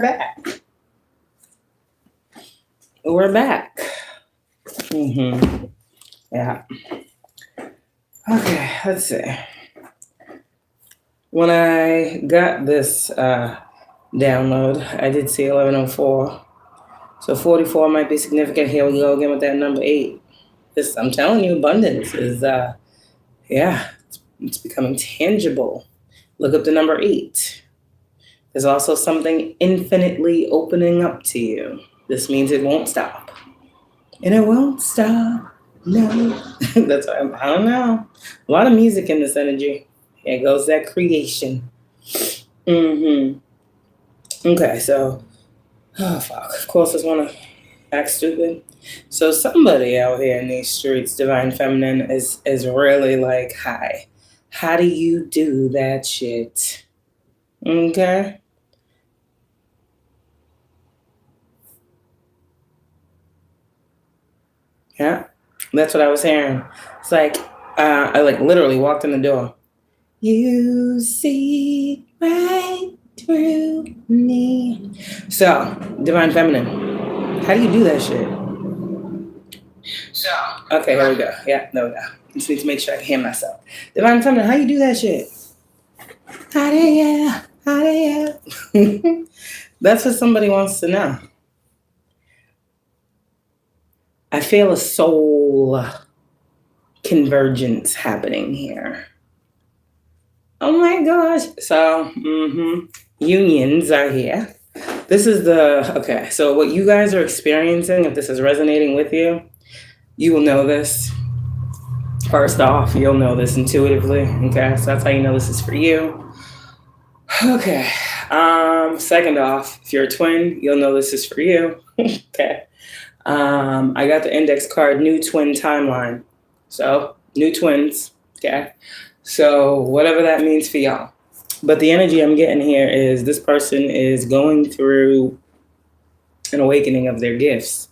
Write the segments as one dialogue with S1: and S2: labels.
S1: back. We're back. Yeah. Okay, let's see. When I got this download, I did see 1104. So 44 might be significant. Here we go again with that number 8. I'm telling you, abundance is, it's becoming tangible. Look up the number 8. There's also something infinitely opening up to you. This means it won't stop. And it won't stop. No. That's why I don't know. A lot of music in this energy. Here goes that creation. Okay, so, oh fuck. Of course, I just want to act stupid. So somebody out here in these streets, Divine Feminine, is really like, hi. How do you do that shit? Okay? Yeah, that's what I was hearing. It's like, I like literally walked in the door. You see right through me. So, Divine Feminine, how do you do that shit? So, okay, here we go. Yeah, there we go. Just need to make sure I can hear myself. Divine Feminine, how you do that shit? How do you? That's what somebody wants to know. I feel a soul convergence happening here. Oh my gosh. So, unions are here. This is okay, so what you guys are experiencing, if this is resonating with you, you will know this. First off, you'll know this intuitively. Okay, so that's how you know this is for you. Okay. Second off, if you're a twin, you'll know this is for you. Okay. I got the index card, new twin timeline. So, new twins, okay? So, whatever that means for y'all. But the energy I'm getting here is this person is going through an awakening of their gifts.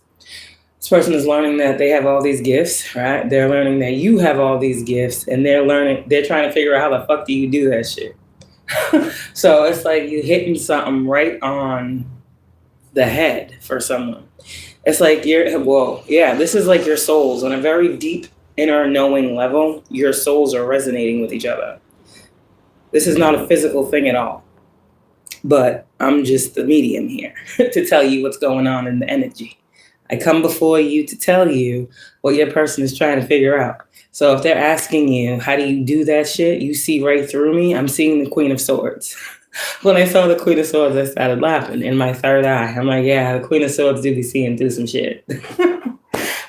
S1: This person is learning that they have all these gifts, right? They're learning that you have all these gifts, and they're trying to figure out how the fuck do you do that shit. So, it's like you hitting something right on the head for someone. It's like this is like your souls on a very deep inner knowing level. Your souls are resonating with each other. This is not a physical thing at all. But I'm just the medium here to tell you what's going on in the energy. I come before you to tell you what your person is trying to figure out. So if they're asking you, how do you do that shit? You see right through me. I'm seeing the Queen of Swords. When I saw the Queen of Swords, I started laughing in my third eye. I'm like, yeah, the Queen of Swords do be seeing through some shit.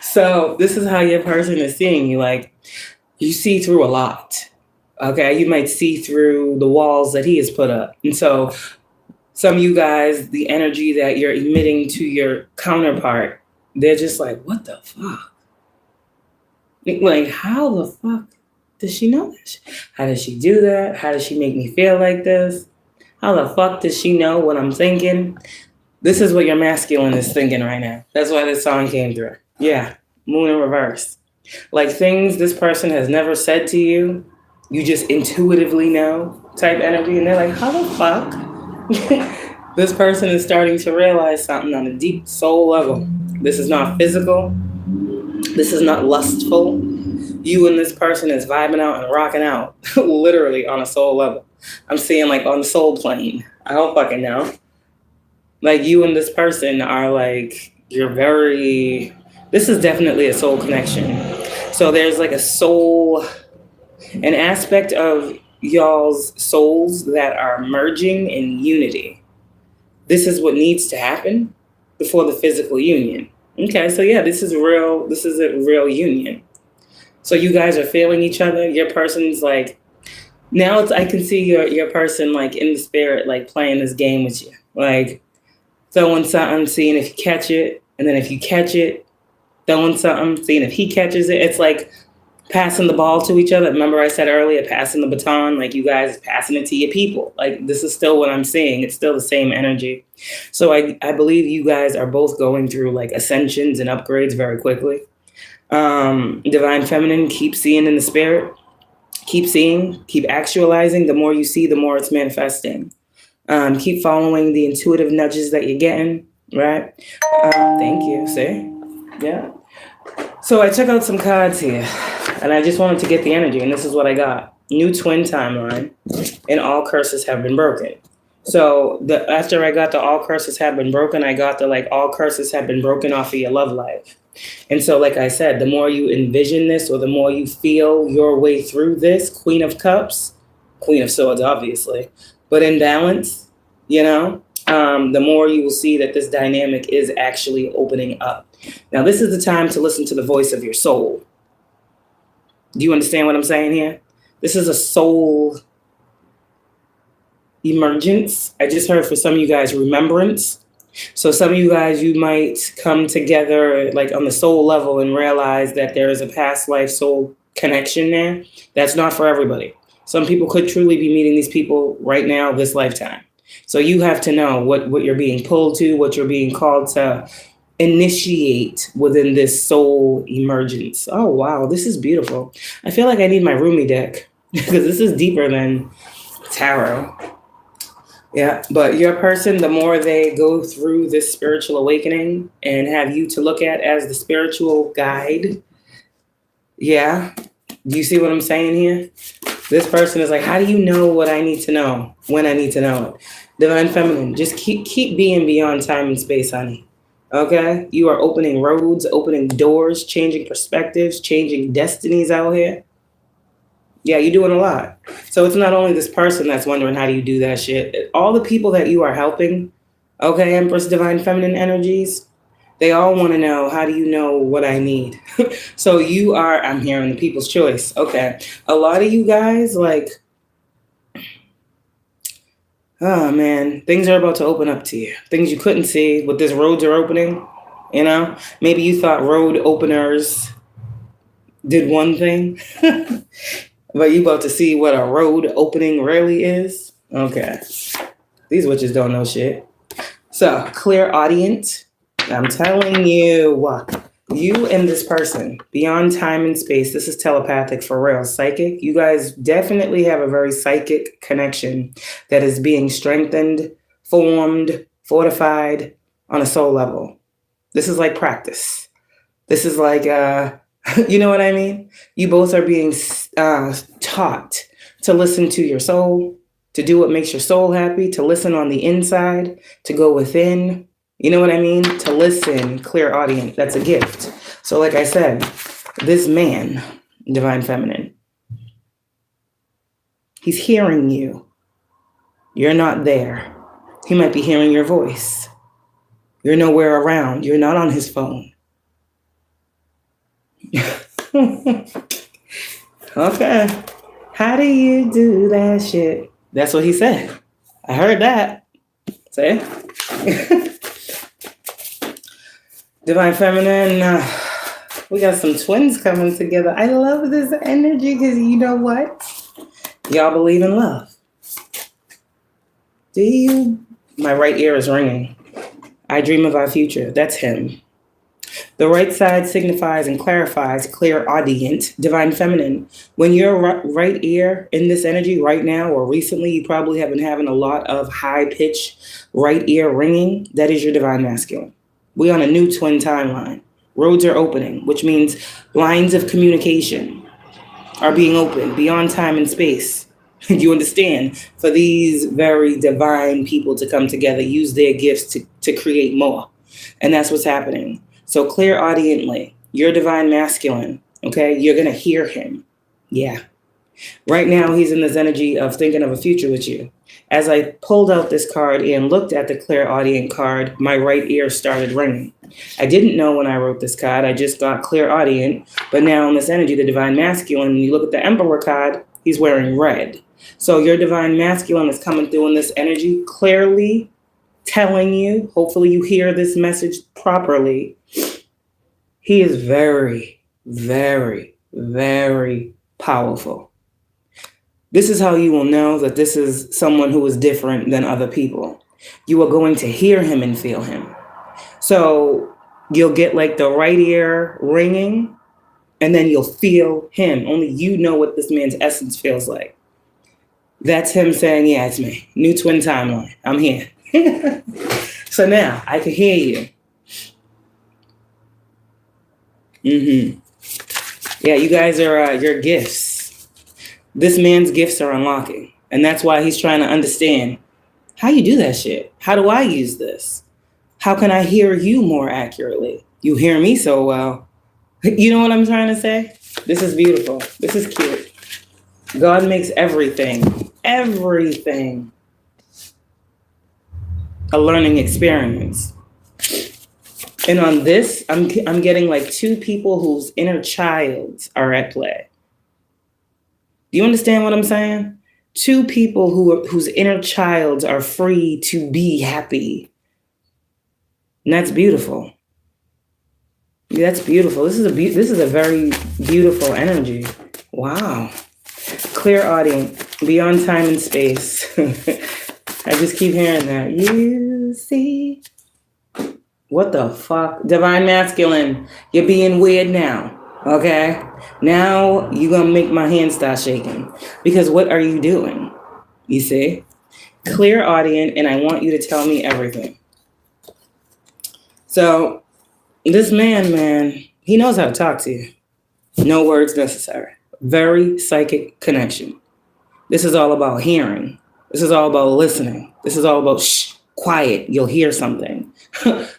S1: So this is how your person is seeing you. Like, you see through a lot. Okay, you might see through the walls that he has put up. And so some of you guys, the energy that you're emitting to your counterpart, they're just like, what the fuck? Like, how the fuck does she know this? How does she do that? How does she make me feel like this? How the fuck does she know what I'm thinking? This is what your masculine is thinking right now. That's why this song came through. Yeah, moon in reverse. Like things this person has never said to you, you just intuitively know type energy. And they're like, how the fuck? This person is starting to realize something on a deep soul level. This is not physical. This is not lustful. You and this person is vibing out and rocking out, literally on a soul level. I'm seeing like on the soul plane. I don't fucking know. Like you and this person are like, this is definitely a soul connection. So there's like a soul, an aspect of y'all's souls that are merging in unity. This is what needs to happen before the physical union. Okay, so yeah, this is a real union. So you guys are feeling each other. Your person's like, now I can see your person like in the spirit, like playing this game with you. Like throwing something, seeing if you catch it. And then if you catch it, throwing something, seeing if he catches it. It's like passing the ball to each other. Remember I said earlier, passing the baton, like you guys passing it to your people. Like this is still what I'm seeing. It's still the same energy. So I believe you guys are both going through like ascensions and upgrades very quickly. Divine Feminine, keep seeing in the spirit. Keep seeing, keep actualizing. The more you see, the more it's manifesting. Keep following the intuitive nudges that you're getting, right? Thank you. See? Yeah. So I took out some cards here, and I just wanted to get the energy, and this is what I got. New twin timeline, and all curses have been broken. So after I got the all curses have been broken, I got the like all curses have been broken off of your love life. And so, like I said, the more you envision this or the more you feel your way through this, Queen of Cups, Queen of Swords, obviously, but in balance, the more you will see that this dynamic is actually opening up. Now, this is the time to listen to the voice of your soul. Do you understand what I'm saying here? This is a soul emergence. I just heard for some of you guys remembrance. So some of you guys, you might come together like on the soul level and realize that there is a past life soul connection there. That's not for everybody. Some people could truly be meeting these people right now, this lifetime. So you have to know what you're being pulled to, what you're being called to initiate within this soul emergence. Oh, wow. This is beautiful. I feel like I need my Rumi deck because this is deeper than tarot. Yeah, but your person, the more they go through this spiritual awakening and have you to look at as the spiritual guide. Yeah. Do you see what I'm saying here? This person is like, how do you know what I need to know when I need to know it? Divine Feminine, just keep being beyond time and space, honey. Okay? You are opening roads, opening doors, changing perspectives, changing destinies out here. Yeah, you're doing a lot. So it's not only this person that's wondering how do you do that shit. All the people that you are helping, okay, Empress Divine Feminine energies, they all want to know, how do you know what I need? So you are, I'm hearing the people's choice. Okay. A lot of you guys, like, oh man, things are about to open up to you. Things you couldn't see, but this roads are opening, Maybe you thought road openers did one thing. But you about to see what a road opening really is? Okay. These witches don't know shit. So, clairaudient. I'm telling you, you and this person, beyond time and space, this is telepathic for real, psychic. You guys definitely have a very psychic connection that is being strengthened, formed, fortified on a soul level. This is like practice. This is like, you know what I mean? You both are being taught to listen to your soul, to do what makes your soul happy, to listen on the inside, to go within. You know what I mean? To listen, clairaudient. That's a gift. So like I said, this man, Divine Feminine, he's hearing you. You're not there. He might be hearing your voice. You're nowhere around. You're not on his phone. Okay. How do you do that shit? That's what he said. I heard that. See? Divine Feminine, we got some twins coming together. I love this energy because you know what? Y'all believe in love. Do you? My right ear is ringing. I dream of our future. That's him. The right side signifies and clarifies clairaudient, Divine Feminine. When your right ear in this energy right now or recently, you probably have been having a lot of high-pitched right ear ringing. That is your Divine Masculine. We're on a new twin timeline. Roads are opening, which means lines of communication are being opened beyond time and space. You understand? For these very divine people to come together, use their gifts to create more. And that's what's happening. So clairaudiently, your Divine Masculine, okay? You're going to hear him. Yeah. Right now, he's in this energy of thinking of a future with you. As I pulled out this card and looked at the clairaudient card, my right ear started ringing. I didn't know when I wrote this card. I just got clairaudient. But now in this energy, the Divine Masculine, when you look at the Emperor card, he's wearing red. So your Divine Masculine is coming through in this energy, clearly telling you, hopefully you hear this message properly. He is very, very, very powerful. This is how you will know that this is someone who is different than other people. You are going to hear him and feel him. So you'll get like the right ear ringing, and then you'll feel him. Only you know what this man's essence feels like. That's him saying, yeah, it's me. New twin timeline. I'm here. So now I can hear you. Yeah, you guys are your gifts. This man's gifts are unlocking. And that's why he's trying to understand, how you do that shit? How do I use this? How can I hear you more accurately? You hear me so well. You know what I'm trying to say? This is beautiful. This is cute. God makes everything a learning experience. And on this, I'm getting like two people whose inner childs are at play. Do you understand what I'm saying? Two people whose inner childs are free to be happy. And that's beautiful. That's beautiful. This is a very beautiful energy. Wow. Clairaudience, beyond time and space. I just keep hearing that. You see? What the fuck? Divine masculine, you're being weird now. Okay? Now you're going to make my hand start shaking. Because what are you doing? You see? Clairaudience, and I want you to tell me everything. So, this man, he knows how to talk to you. No words necessary. Very psychic connection. This is all about hearing. This is all about listening. This is all about quiet. You'll hear something.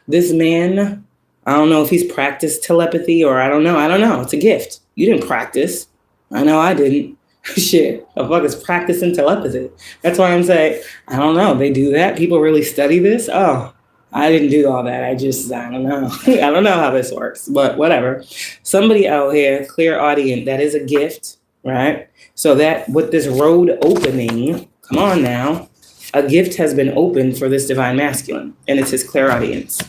S1: This man, I don't know if he's practiced telepathy or I don't know. It's a gift. You didn't practice. I know I didn't. Shit, the fuck is practicing telepathy? That's why I'm saying, I don't know. They do that? People really study this? Oh, I didn't do all that. I don't know. I don't know how this works, but whatever. Somebody out here, clairaudience, that is a gift, right? So that with this road opening, come on now, a gift has been opened for this divine masculine, and it's his clairaudience.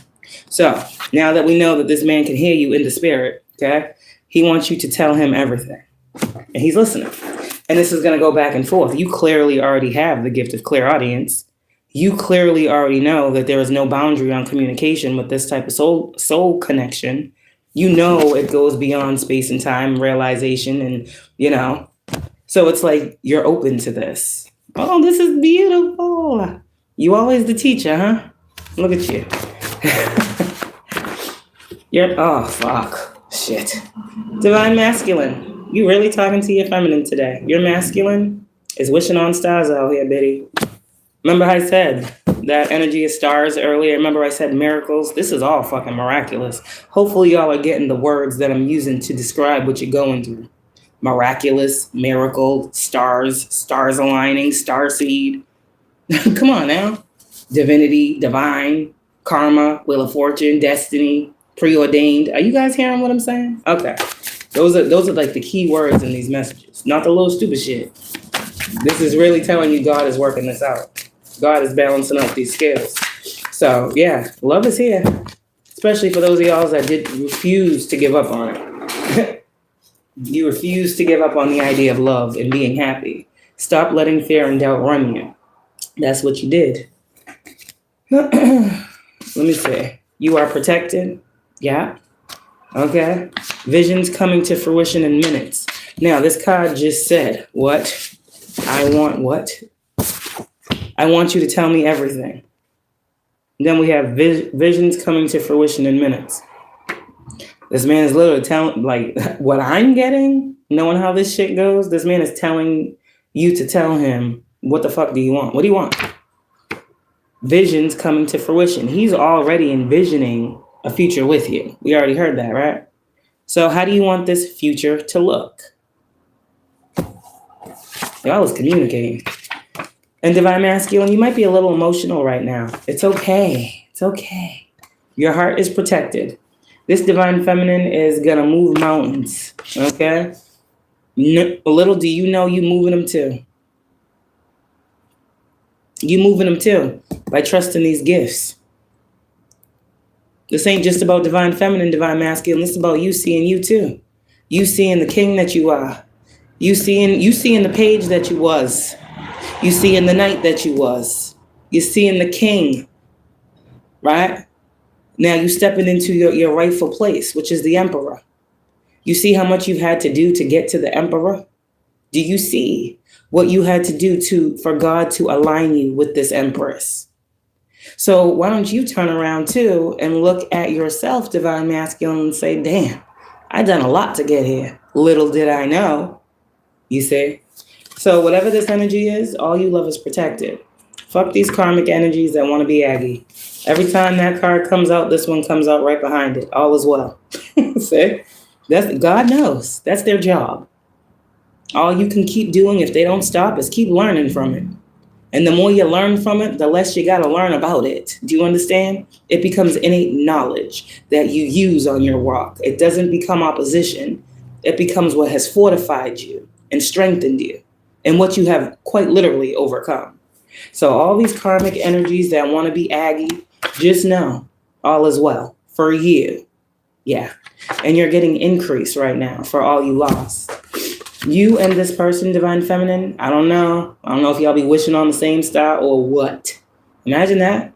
S1: So now that we know that this man can hear you in the spirit, okay, he wants you to tell him everything, and he's listening. And this is going to go back and forth. You clearly already have the gift of clairaudience. You clearly already know that there is no boundary on communication with this type of soul connection. You know it goes beyond space and time, realization, and, So it's like you're open to this. Oh, this is beautiful. You always the teacher, huh? Look at you. Oh, fuck. Shit. Divine masculine. You really talking to your feminine today. Your masculine is wishing on stars out here, Biddy. Remember I said that energy of stars earlier? Remember I said miracles? This is all fucking miraculous. Hopefully y'all are getting the words that I'm using to describe what you're going through. Miraculous, miracle, stars aligning, starseed. Come on now. Divinity, divine, karma, wheel of fortune, destiny, preordained. Are you guys hearing what I'm saying? Okay. Those are like the key words in these messages. Not the little stupid shit. This is really telling you God is working this out. God is balancing out these scales. So, yeah, love is here. Especially for those of y'all that did refuse to give up on it. You refuse to give up on the idea of love and being happy. Stop letting fear and doubt run you. That's what you did. Let me see. You are protected. Yeah. Okay. Visions coming to fruition in minutes. Now, this card just said, what? I want what? I want you to tell me everything. Then we have visions coming to fruition in minutes. This man is literally telling, like, what I'm getting, knowing how this shit goes, this man is telling you to tell him, what the fuck do you want? What do you want? Visions coming to fruition. He's already envisioning a future with you. We already heard that, right? So how do you want this future to look? Y'all was communicating. And divine masculine, you might be a little emotional right now. It's okay. It's okay. Your heart is protected. This divine feminine is going to move mountains. Okay? Little do you know you moving them too. You moving them too by trusting these gifts. This ain't just about divine feminine, divine masculine. This is about you seeing you too. You seeing the king that you are. You seeing the page that you was. You seeing the knight that you was. You seeing the king. Right? Now you stepping into your rightful place, which is the emperor. You see how much you've had to do to get to the emperor? Do you see what you had to do for God to align you with this Empress? So why don't you turn around too and look at yourself, Divine Masculine, and say, damn, I done a lot to get here. Little did I know. You see? So whatever this energy is, all you love is protected. Fuck these karmic energies that want to be Aggie. Every time that card comes out, this one comes out right behind it. All is well. See? That's, God knows. That's their job. All you can keep doing if they don't stop is keep learning from it. And the more you learn from it, the less you got to learn about it. Do you understand? It becomes innate knowledge that you use on your walk. It doesn't become opposition. It becomes what has fortified you and strengthened you and what you have quite literally overcome. So all these karmic energies that want to be Aggie, just know all is well for you. Yeah. And you're getting increase right now for all you lost. You and this person, Divine Feminine, I don't know. I don't know if y'all be wishing on the same star or what. Imagine that.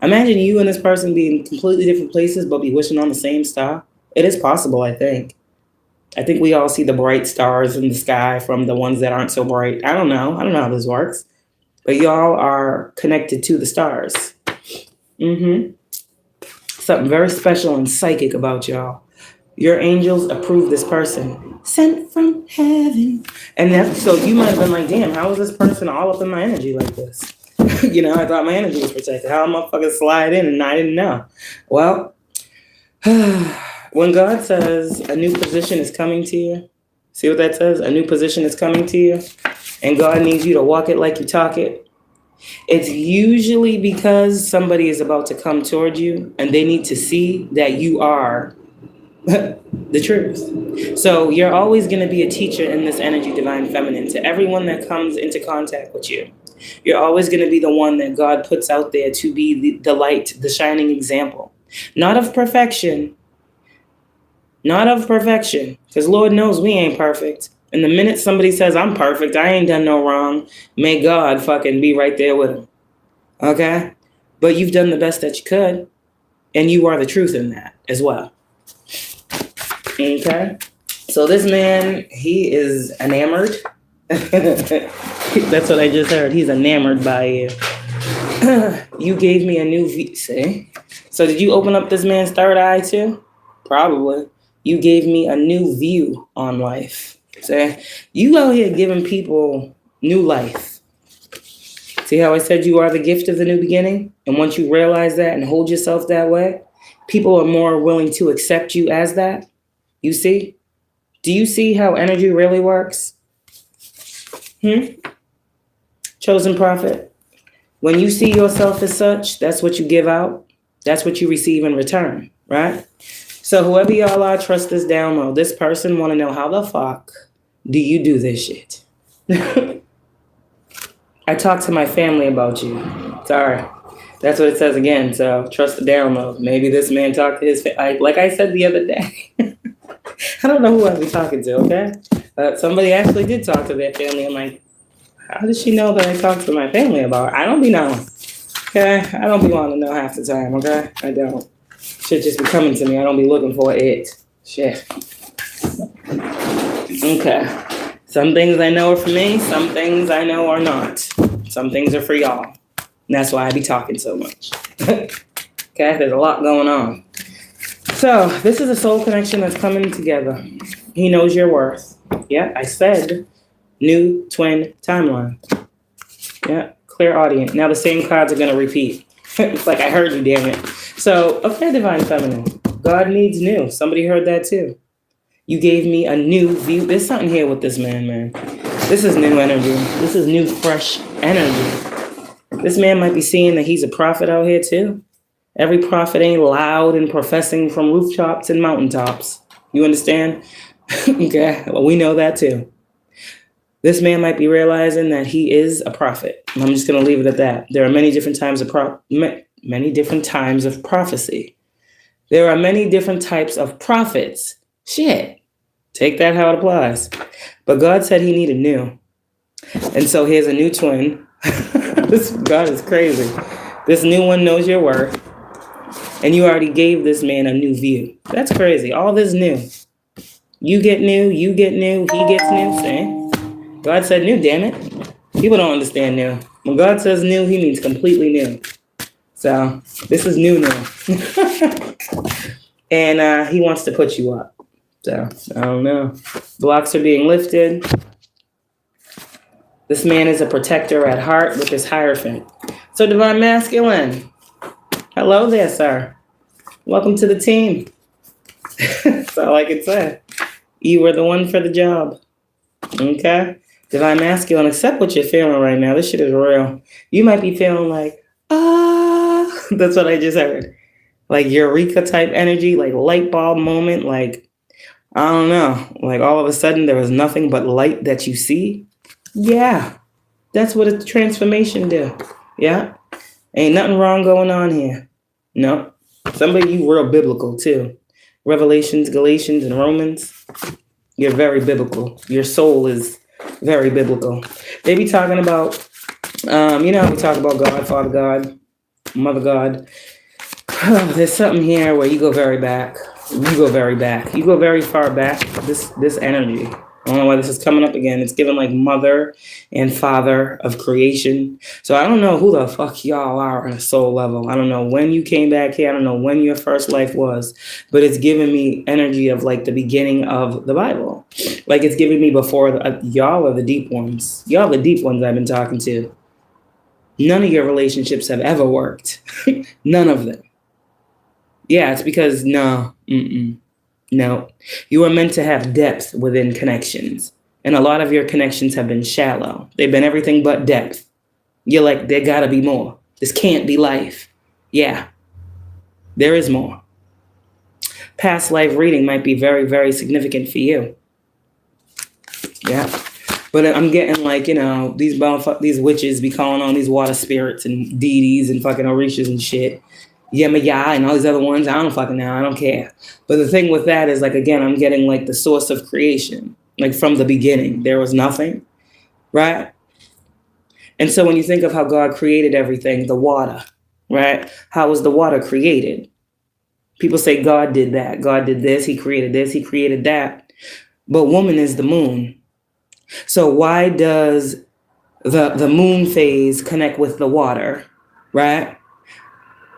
S1: Imagine you and this person be in completely different places but be wishing on the same star. It is possible, I think. I think we all see the bright stars in the sky from the ones that aren't so bright. I don't know. I don't know how this works. But y'all are connected to the stars. Something very special and psychic about y'all. Your angels approve this person. Sent from heaven. And that's, so you might have been like, damn, how is this person all up in my energy like this? You know, I thought my energy was protected. How am I fucking slide in and I didn't know? Well, when God says a new position is coming to you, see what that says? A new position is coming to you, and God needs you to walk it like you talk it. It's usually because somebody is about to come toward you and they need to see that you are the truth. So you're always going to be a teacher in this energy, Divine Feminine, to everyone that comes into contact with you. You're always going to be the one that God puts out there to be the light, the shining example. Not of perfection. Not of perfection. Because Lord knows we ain't perfect. And the minute somebody says, I'm perfect, I ain't done no wrong, may God fucking be right there with them. Okay? But you've done the best that you could. And you are the truth in that as well. Okay? So this man, he is enamored. That's what I just heard. He's enamored by you. You gave me a new view. See? So did you open up this man's third eye too? Probably. You gave me a new view on life. See? You out here giving people new life. See how I said you are the gift of the new beginning? And once you realize that and hold yourself that way, people are more willing to accept you as that. You see? Do you see how energy really works? Chosen prophet. When you see yourself as such, that's what you give out. That's what you receive in return, right? So whoever y'all are, trust this download. This person want to know how the fuck do you do this shit? I talked to my family about you. Sorry. That's what it says again. So trust the download. Maybe this man talked to his like I said the other day. I don't know who I'd be talking to, okay? Somebody actually did talk to their family. I'm like, how does she know that I talked to my family about it? I don't be knowing. Okay? I don't be wanting to know half the time, okay? I don't. Shit just be coming to me. I don't be looking for it. Shit. Okay. Some things I know are for me. Some things I know are not. Some things are for y'all. And that's why I be talking so much. Okay? There's a lot going on. So, this is a soul connection that's coming together. He knows your worth. Yeah, I said new twin timeline. Yeah, clairaudient. Now the same cards are going to repeat. It's like I heard you, damn it. So, okay, Divine Feminine. God needs new. Somebody heard that too. You gave me a new view. There's something here with this man. This is new energy. This is new, fresh energy. This man might be seeing that he's a prophet out here too. Every prophet ain't loud and professing from rooftops and mountaintops. You understand? Okay, well, we know that too. This man might be realizing that he is a prophet. And I'm just going to leave it at that. There are many different times of many different times of prophecy. There are many different types of prophets. Shit. Take that how it applies. But God said he needed new. And so here's a new twin. This God is crazy. This new one knows your worth. And you already gave this man a new view. That's crazy. All this new. You get new, he gets new, see? God said new, damn it. People don't understand new. When God says new, he means completely new. So this is new. And he wants to put you up. So I don't know. Blocks are being lifted. This man is a protector at heart with his Hierophant. So Divine Masculine, hello there, sir. Welcome to the team. That's all I can say. You were the one for the job. Okay? Divine Masculine, accept what you're feeling right now. This shit is real. You might be feeling like, that's what I just heard. Like eureka type energy, like light bulb moment, like, I don't know. Like all of a sudden there was nothing but light that you see. Yeah. That's what a transformation do. Yeah. Ain't nothing wrong going on here. No. Somebody, you real biblical too. Revelations, Galatians, and Romans. You're very biblical. Your soul is very biblical. They be talking about, we talk about God, Father God, Mother God. There's something here where you go very back. You go very back. You go very far back. This energy. I don't know why this is coming up again. It's given like mother and father of creation. So I don't know who the fuck y'all are on a soul level. I don't know when you came back here. I don't know when your first life was. But it's giving me energy of like the beginning of the Bible. Like it's giving me before y'all are the deep ones. Y'all are the deep ones I've been talking to. None of your relationships have ever worked. None of them. Yeah, it's because no. No, you are meant to have depth within connections. And a lot of your connections have been shallow. They've been everything but depth. You're like, there gotta be more. This can't be life. Yeah, there is more. Past life reading might be very, very significant for you. Yeah. But I'm getting like, these witches be calling on these water spirits and deities and fucking orishas and shit. Yemaya and all these other ones, I don't fucking know, I don't care. But the thing with that is like, again, I'm getting like the source of creation. Like from the beginning, there was nothing, right? And so when you think of how God created everything, the water, right? How was the water created? People say God did that. God did this, he created this, he created that. But woman is the moon. So why does the moon phase connect with the water, right?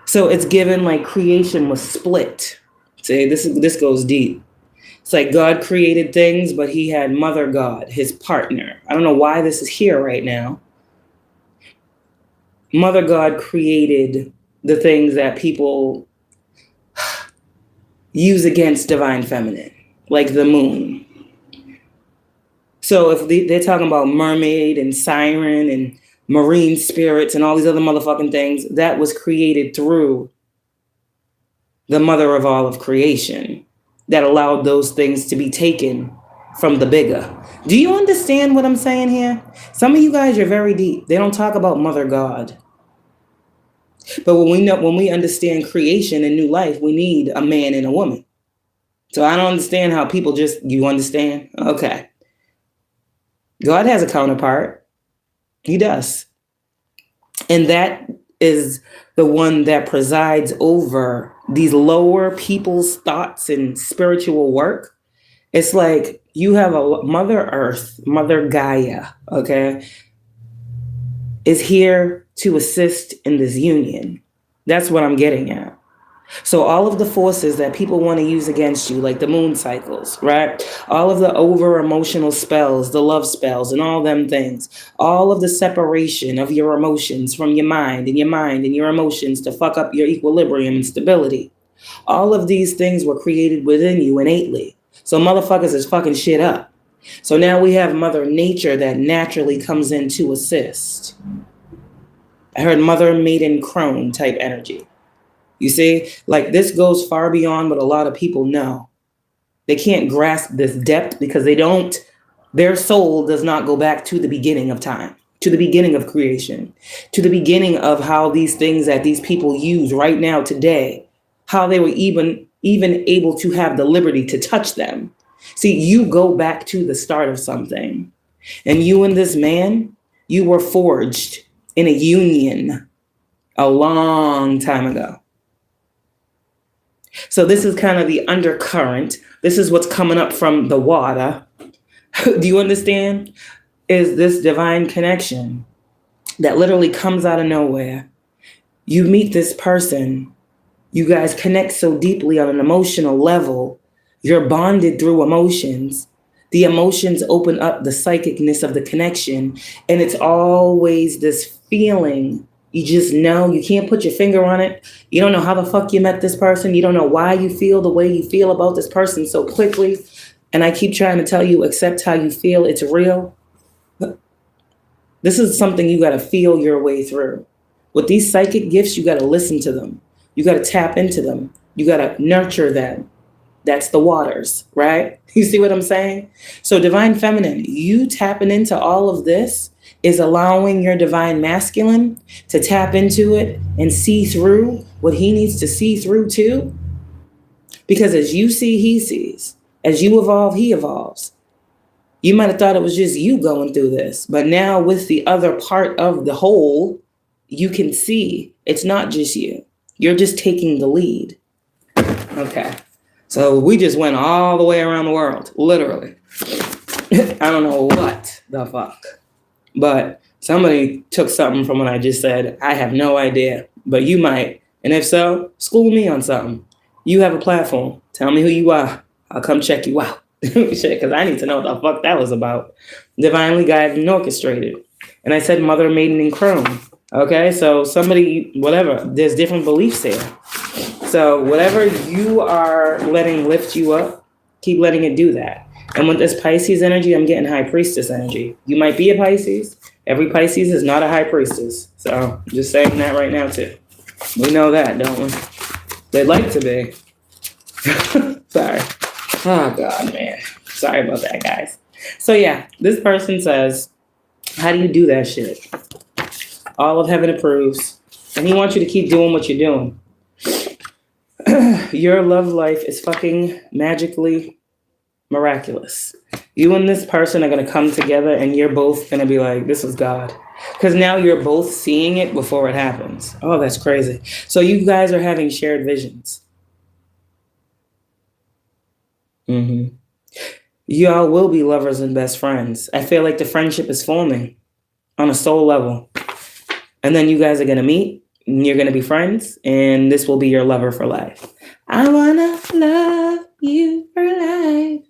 S1: So it's given like creation was split. See, this goes deep. It's like God created things, but he had Mother God, his partner. I don't know why this is here right now. Mother God created the things that people use against divine feminine, like the moon. So if they're talking about mermaid and siren and marine spirits and all these other motherfucking things, that was created through the mother of all of creation that allowed those things to be taken from the bigger. Do you understand what I'm saying here? Some of you guys are very deep. They don't talk about Mother God. But when we understand creation and new life, we need a man and a woman. So I don't understand how people you understand? Okay. God has a counterpart. He does. And that is the one that presides over these lower people's thoughts and spiritual work. It's like you have a Mother Earth, Mother Gaia, okay, is here to assist in this union. That's what I'm getting at. So all of the forces that people want to use against you, like the moon cycles, right? All of the over emotional spells, the love spells and all them things, all of the separation of your emotions from your mind and your emotions to fuck up your equilibrium and stability. All of these things were created within you innately. So motherfuckers is fucking shit up. So now we have Mother Nature that naturally comes in to assist. I heard Mother Maiden Crone type energy. You see, like this goes far beyond what a lot of people know. They can't grasp this depth because their soul does not go back to the beginning of time, to the beginning of creation, to the beginning of how these things that these people use right now today, how they were even able to have the liberty to touch them. See, you go back to the start of something, and you and this man, you were forged in a union a long time ago. So this is kind of the undercurrent. This is what's coming up from the water. Do you understand? is this divine connection that literally comes out of nowhere. You meet this person, you guys connect so deeply on an emotional level, you're bonded through emotions. The emotions open up the psychicness of the connection, and it's always this feeling. You just know, you can't put your finger on it. You don't know how the fuck you met this person. You don't know why you feel the way you feel about this person so quickly. And I keep trying to tell you, accept how you feel. It's real. This is something you got to feel your way through. With these psychic gifts, you got to listen to them. You got to tap into them. You got to nurture them. That's the waters, right? You see what I'm saying? So divine feminine, you tapping into all of this is allowing your divine masculine to tap into it and see through what he needs to see through too. Because as you see, he sees. As you evolve, he evolves. You might have thought it was just you going through this, but now with the other part of the whole, you can see it's not just you. You're just taking the lead. Okay. So we just went all the way around the world, literally. I don't know what the fuck. But somebody took something from what I just said. I have no idea, but you might. And if so, school me on something. You have a platform. Tell me who you are. I'll come check you out. Shit, because I need to know what the fuck that was about. Divinely guided and orchestrated. And I said mother, maiden, and crone. Okay, so somebody, whatever, there's different beliefs here. So whatever you are letting lift you up, keep letting it do that. And with this Pisces energy, I'm getting high priestess energy. You might be a Pisces. Every Pisces is not a high priestess. So just saying that right now too. We know that, don't we? They'd like to be. Sorry. Oh God, man. Sorry about that, guys. So yeah, this person says, how do you do that shit? All of heaven approves. And he wants you to keep doing what you're doing. Your love life is fucking magically miraculous. You and this person are going to come together and you're both going to be like, this is God. Because now you're both seeing it before it happens. Oh, that's crazy. So you guys are having shared visions. Mm-hmm. Y'all will be lovers and best friends. I feel like the friendship is forming on a soul level. And then you guys are going to meet, and you're going to be friends, and this will be your lover for life. I want to love you for life,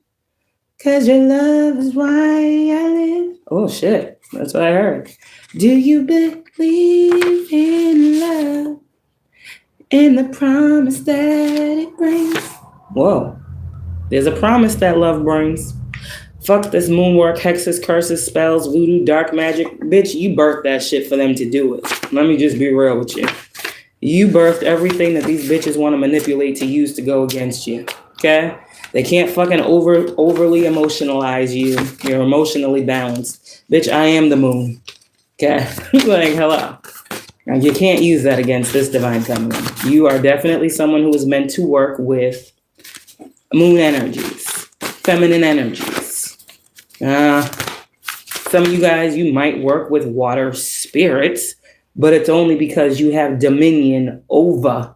S1: because your love is why I live. Oh, shit. That's what I heard. Do you believe in love, in the promise that it brings? Whoa. There's a promise that love brings. Fuck this moonwork, hexes, curses, spells, voodoo, dark magic. Bitch, you birthed that shit for them to do it. Let me just be real with you. You birthed everything that these bitches want to manipulate to use to go against you. Okay? They can't fucking overly emotionalize you. You're emotionally balanced. Bitch, I am the moon. Okay? Like, hello. Now, you can't use that against this divine feminine. You are definitely someone who is meant to work with moon energies, feminine energies. Some of you guys, you might work with water spirits, but it's only because you have dominion over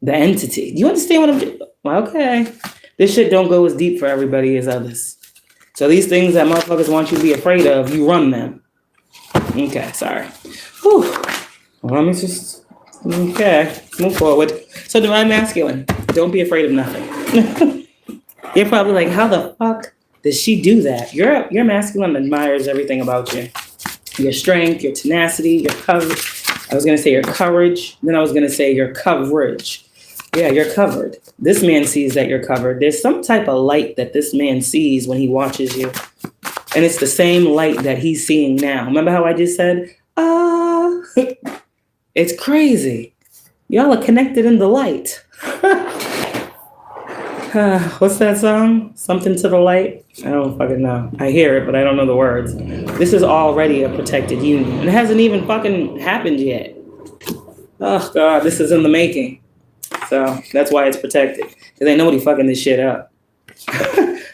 S1: the entity. Do you understand what I'm doing? Okay. This shit don't go as deep for everybody as others. So these things that motherfuckers want you to be afraid of, you run them. Okay, sorry. Whew. Well, let me just, okay, move forward. So divine masculine, don't be afraid of nothing. You're probably like, how the fuck does she do that? Your masculine admires everything about you. Your strength, your tenacity, your courage. I was going to say your courage. Then I was going to say your coverage. Yeah, you're covered. This man sees that you're covered. There's some type of light that this man sees when he watches you. And it's the same light that he's seeing now. Remember how I just said, it's crazy. Y'all are connected in the light. What's that song? Something to the light? I don't fucking know. I hear it, but I don't know the words. This is already a protected union. And it hasn't even fucking happened yet. Oh, God, this is in the making. So that's why it's protected. Because ain't nobody fucking this shit up.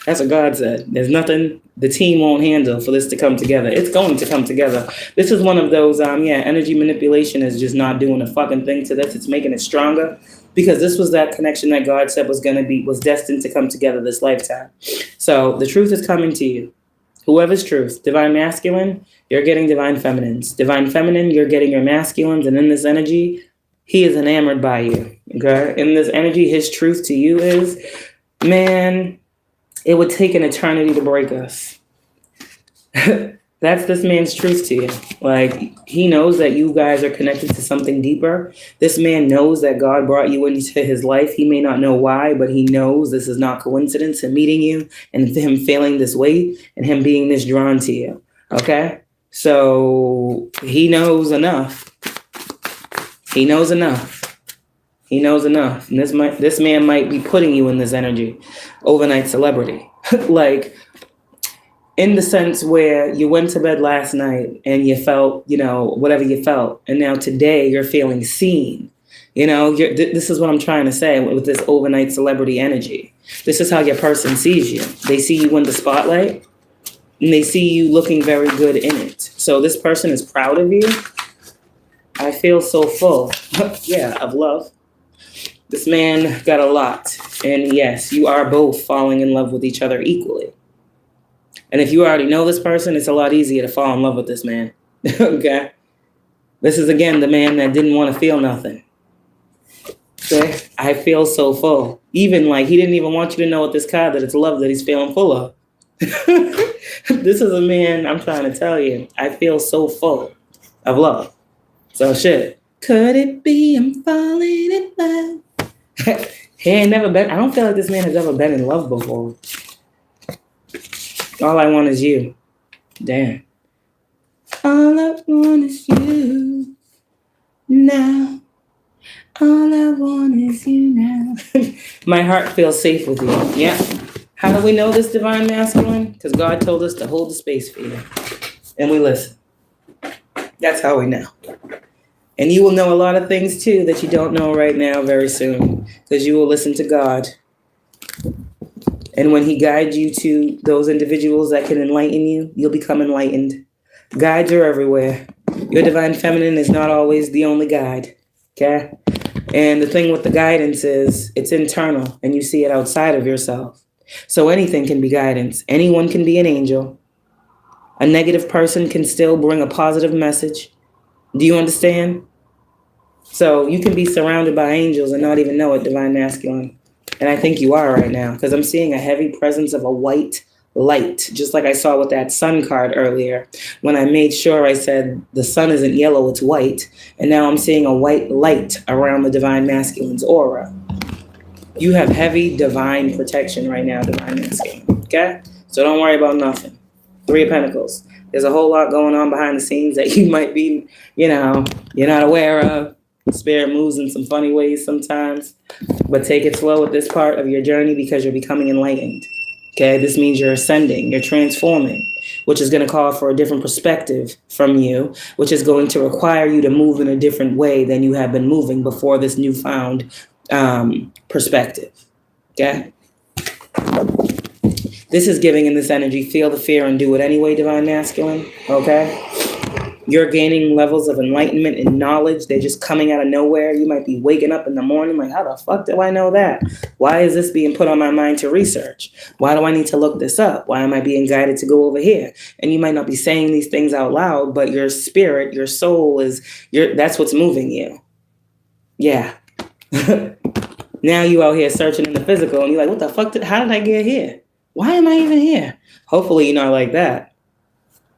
S1: That's what God said. There's nothing the team won't handle for this to come together. It's going to come together. This is one of those, energy manipulation is just not doing a fucking thing to this. It's making it stronger. Because this was that connection that God said was destined to come together this lifetime. So the truth is coming to you. Whoever's truth. Divine masculine, you're getting divine feminines. Divine feminine, you're getting your masculines. And in this energy, he is enamored by you. Okay? In this energy, his truth to you is, man, it would take an eternity to break us. That's this man's truth to you. Like, he knows that you guys are connected to something deeper. This man knows that God brought you into his life. He may not know why, but he knows this is not coincidence, him meeting you and him feeling this way and him being this drawn to you. Okay? So he knows enough. He knows enough. He knows enough. And this man might be putting you in this energy. Overnight celebrity. Like, in the sense where you went to bed last night and you felt, whatever you felt. And now today you're feeling seen. This is what I'm trying to say with this overnight celebrity energy. This is how your person sees you. They see you in the spotlight and they see you looking very good in it. So this person is proud of you. I feel so full. Yeah, of love. This man got a lot. And yes, you are both falling in love with each other equally. And if you already know this person, it's a lot easier to fall in love with this man. Okay? This is, again, the man that didn't want to feel nothing. Okay? I feel so full. Even like he didn't even want you to know with this card that it's love that he's feeling full of. This is a man, I'm trying to tell you, I feel so full of love. So shit. Could it be I'm falling in love? He ain't never been, I don't feel like this man has ever been in love before. All I want is you. Damn. All I want is you now. All I want is you now. My heart feels safe with you. Yeah. How do we know this, divine masculine? Because God told us to hold the space for you. And we listen. That's how we know. And you will know a lot of things too that you don't know right now very soon. Because you will listen to God. And when he guides you to those individuals that can enlighten you, you'll become enlightened. Guides are everywhere. Your divine feminine is not always the only guide. Okay? And the thing with the guidance is it's internal and you see it outside of yourself. So anything can be guidance. Anyone can be an angel. A negative person can still bring a positive message. Do you understand? So you can be surrounded by angels and not even know it, divine masculine. And I think you are right now because I'm seeing a heavy presence of a white light, just like I saw with that sun card earlier when I made sure I said the sun isn't yellow, it's white. And now I'm seeing a white light around the divine masculine's aura. You have heavy divine protection right now, divine masculine. Okay? So don't worry about nothing. 3 of Pentacles. There's a whole lot going on behind the scenes that you might be, you're not aware of. Spirit moves in some funny ways sometimes. But take it slow with this part of your journey because you're becoming enlightened. Okay? This means you're ascending, you're transforming, which is going to call for a different perspective from you, which is going to require you to move in a different way than you have been moving before this newfound perspective. Okay? This is giving in this energy. Feel the fear and do it anyway, divine masculine. Okay? You're gaining levels of enlightenment and knowledge. They're just coming out of nowhere. You might be waking up in the morning like, how the fuck do I know that? Why is this being put on my mind to research? Why do I need to look this up? Why am I being guided to go over here? And you might not be saying these things out loud, but your spirit, your soul that's what's moving you. Yeah. Now you out here searching in the physical and you're like, what the fuck? How did I get here? Why am I even here? Hopefully you're not like that.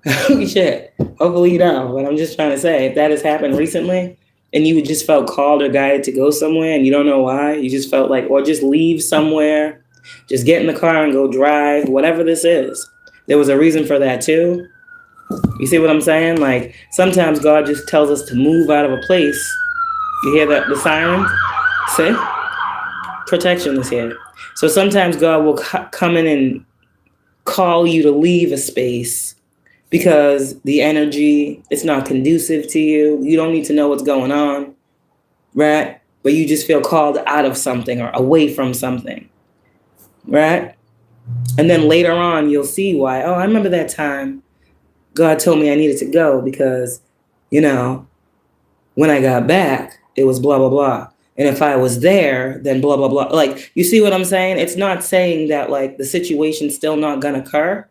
S1: Holy shit. Hopefully you don't. But I'm just trying to say, if that has happened recently and you just felt called or guided to go somewhere and you don't know why, you just felt like, or just leave somewhere, just get in the car and go drive, whatever this is. There was a reason for that too. You see what I'm saying? Like sometimes God just tells us to move out of a place. You hear that? The siren? See? Protection is here. So sometimes God will come in and call you to leave a space because the energy, it's not conducive to you. You don't need to know what's going on, right? But you just feel called out of something or away from something, right? And then later on, you'll see why. Oh, I remember that time God told me I needed to go because, when I got back, it was blah, blah, blah. And if I was there, then blah, blah, blah. Like, you see what I'm saying? It's not saying that, like, the situation's still not going to occur.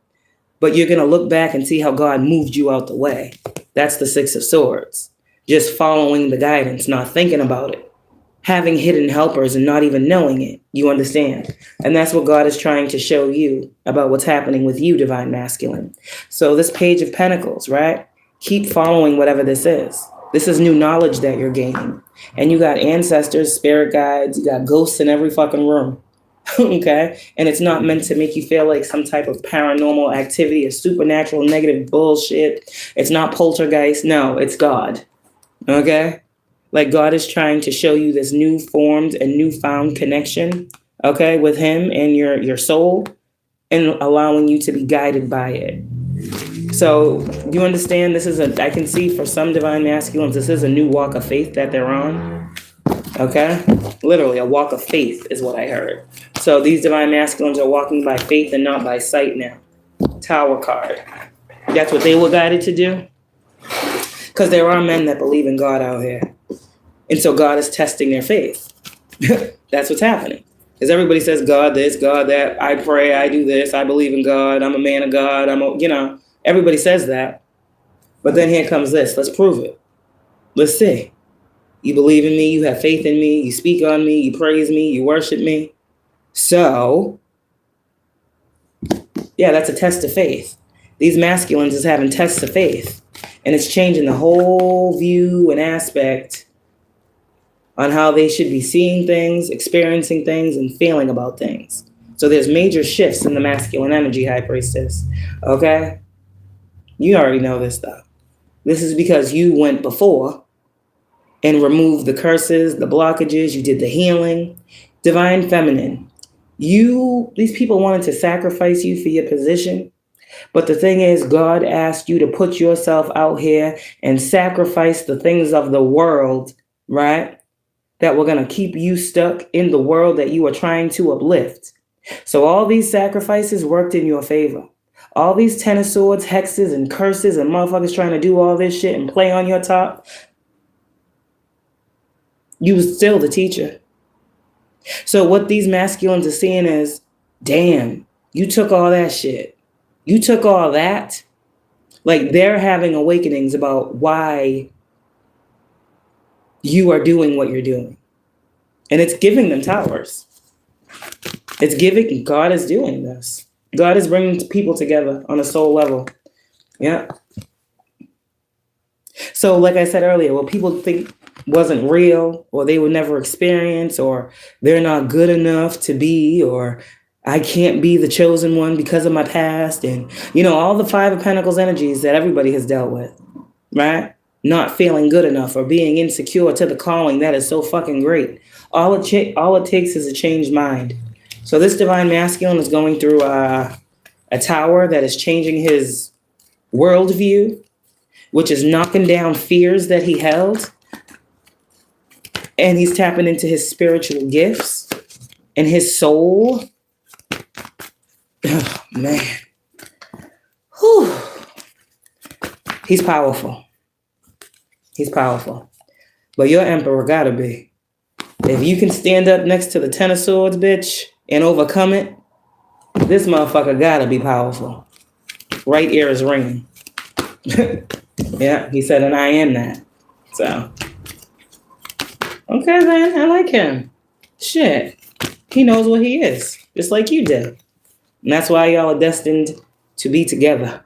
S1: But you're going to look back and see how God moved you out the way. That's the Six of Swords. Just following the guidance, not thinking about it. Having hidden helpers and not even knowing it. You understand? And that's what God is trying to show you about what's happening with you, Divine Masculine. So this Page of Pentacles, right? Keep following whatever this is. This is new knowledge that you're gaining. And you got ancestors, spirit guides, you got ghosts in every fucking room. Okay? And it's not meant to make you feel like some type of paranormal activity or supernatural negative bullshit. It's not poltergeist. No, it's God. Okay? Like God is trying to show you this new formed and newfound connection, okay, with him and your soul, and allowing you to be guided by it. So you understand this is I can see for some Divine Masculines, this is a new walk of faith that they're on. Okay? Literally, a walk of faith is what I heard. So these Divine Masculines are walking by faith and not by sight now. Tower card. That's what they were guided to do. Because there are men that believe in God out here. And so God is testing their faith. That's what's happening. Because everybody says, God this, God that. I pray, I do this. I believe in God. I'm a man of God. Everybody says that. But then here comes this. Let's prove it. Let's see. You believe in me. You have faith in me. You speak on me. You praise me. You worship me. So, yeah, that's a test of faith. These masculines is having tests of faith. And it's changing the whole view and aspect on how they should be seeing things, experiencing things, and feeling about things. So there's major shifts in the masculine energy, High Priestess. Okay? You already know this stuff. This is because you went before and removed the curses, the blockages, you did the healing. Divine Feminine. These people wanted to sacrifice you for your position. But the thing is, God asked you to put yourself out here and sacrifice the things of the world, right? That were going to keep you stuck in the world that you are trying to uplift. So all these sacrifices worked in your favor. All these Ten of Swords, hexes, and curses, and motherfuckers trying to do all this shit and play on your top. You was still the teacher. So what these masculines are seeing is, damn, you took all that shit. You took all that. Like they're having awakenings about why you are doing what you're doing. And it's giving them towers. It's giving, God is doing this. God is bringing people together on a soul level. Yeah. So like I said earlier, what people think wasn't real, or they would never experience, or they're not good enough to be, or I can't be the chosen one because of my past, and all the Five of Pentacles energies that everybody has dealt with, right? Not feeling good enough or being insecure to the calling that is so fucking great. All it takes is a changed mind. So this Divine Masculine is going through a tower that is changing his worldview, which is knocking down fears that he held. And he's tapping into his spiritual gifts and his soul. Oh, man. Whew. He's powerful. He's powerful. But your emperor gotta be. If you can stand up next to the Ten of Swords, bitch, and overcome it, this motherfucker gotta be powerful. Right ear is ringing. Yeah, he said, and I am that. So, okay then, I like him. Shit. He knows what he is, just like you did. And that's why y'all are destined to be together.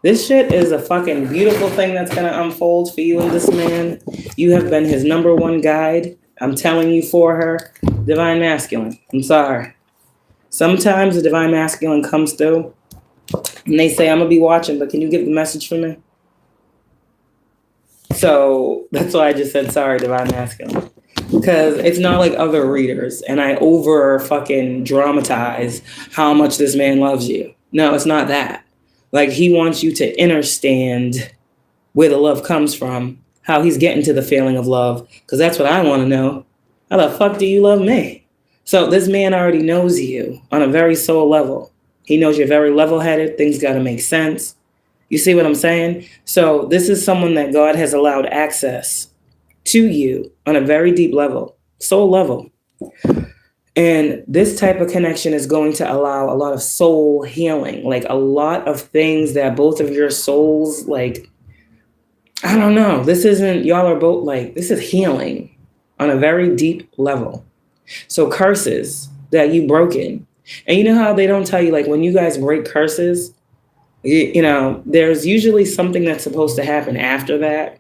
S1: This shit is a fucking beautiful thing that's going to unfold for you and this man. You have been his number one guide. I'm telling you for her. Divine Masculine. I'm sorry. Sometimes the Divine Masculine comes through and they say, I'm going to be watching, but can you give the message for me? So that's why I just said sorry, Divine Masculine. Because it's not like other readers and I over fucking dramatize how much this man loves you. No, it's not that. Like he wants you to understand where the love comes from, how he's getting to the feeling of love. Because that's what I want to know. How the fuck do you love me? So this man already knows you on a very soul level. He knows you're very level-headed. Things got to make sense. You see what I'm saying? So this is someone that God has allowed access to you on a very deep level, soul level. And this type of connection is going to allow a lot of soul healing, like a lot of things that both of your souls, like, I don't know, this isn't, y'all are both like, this is healing on a very deep level. So curses that you broken, and you know how they don't tell you, like, when you guys break curses, you know, there's usually something that's supposed to happen after that.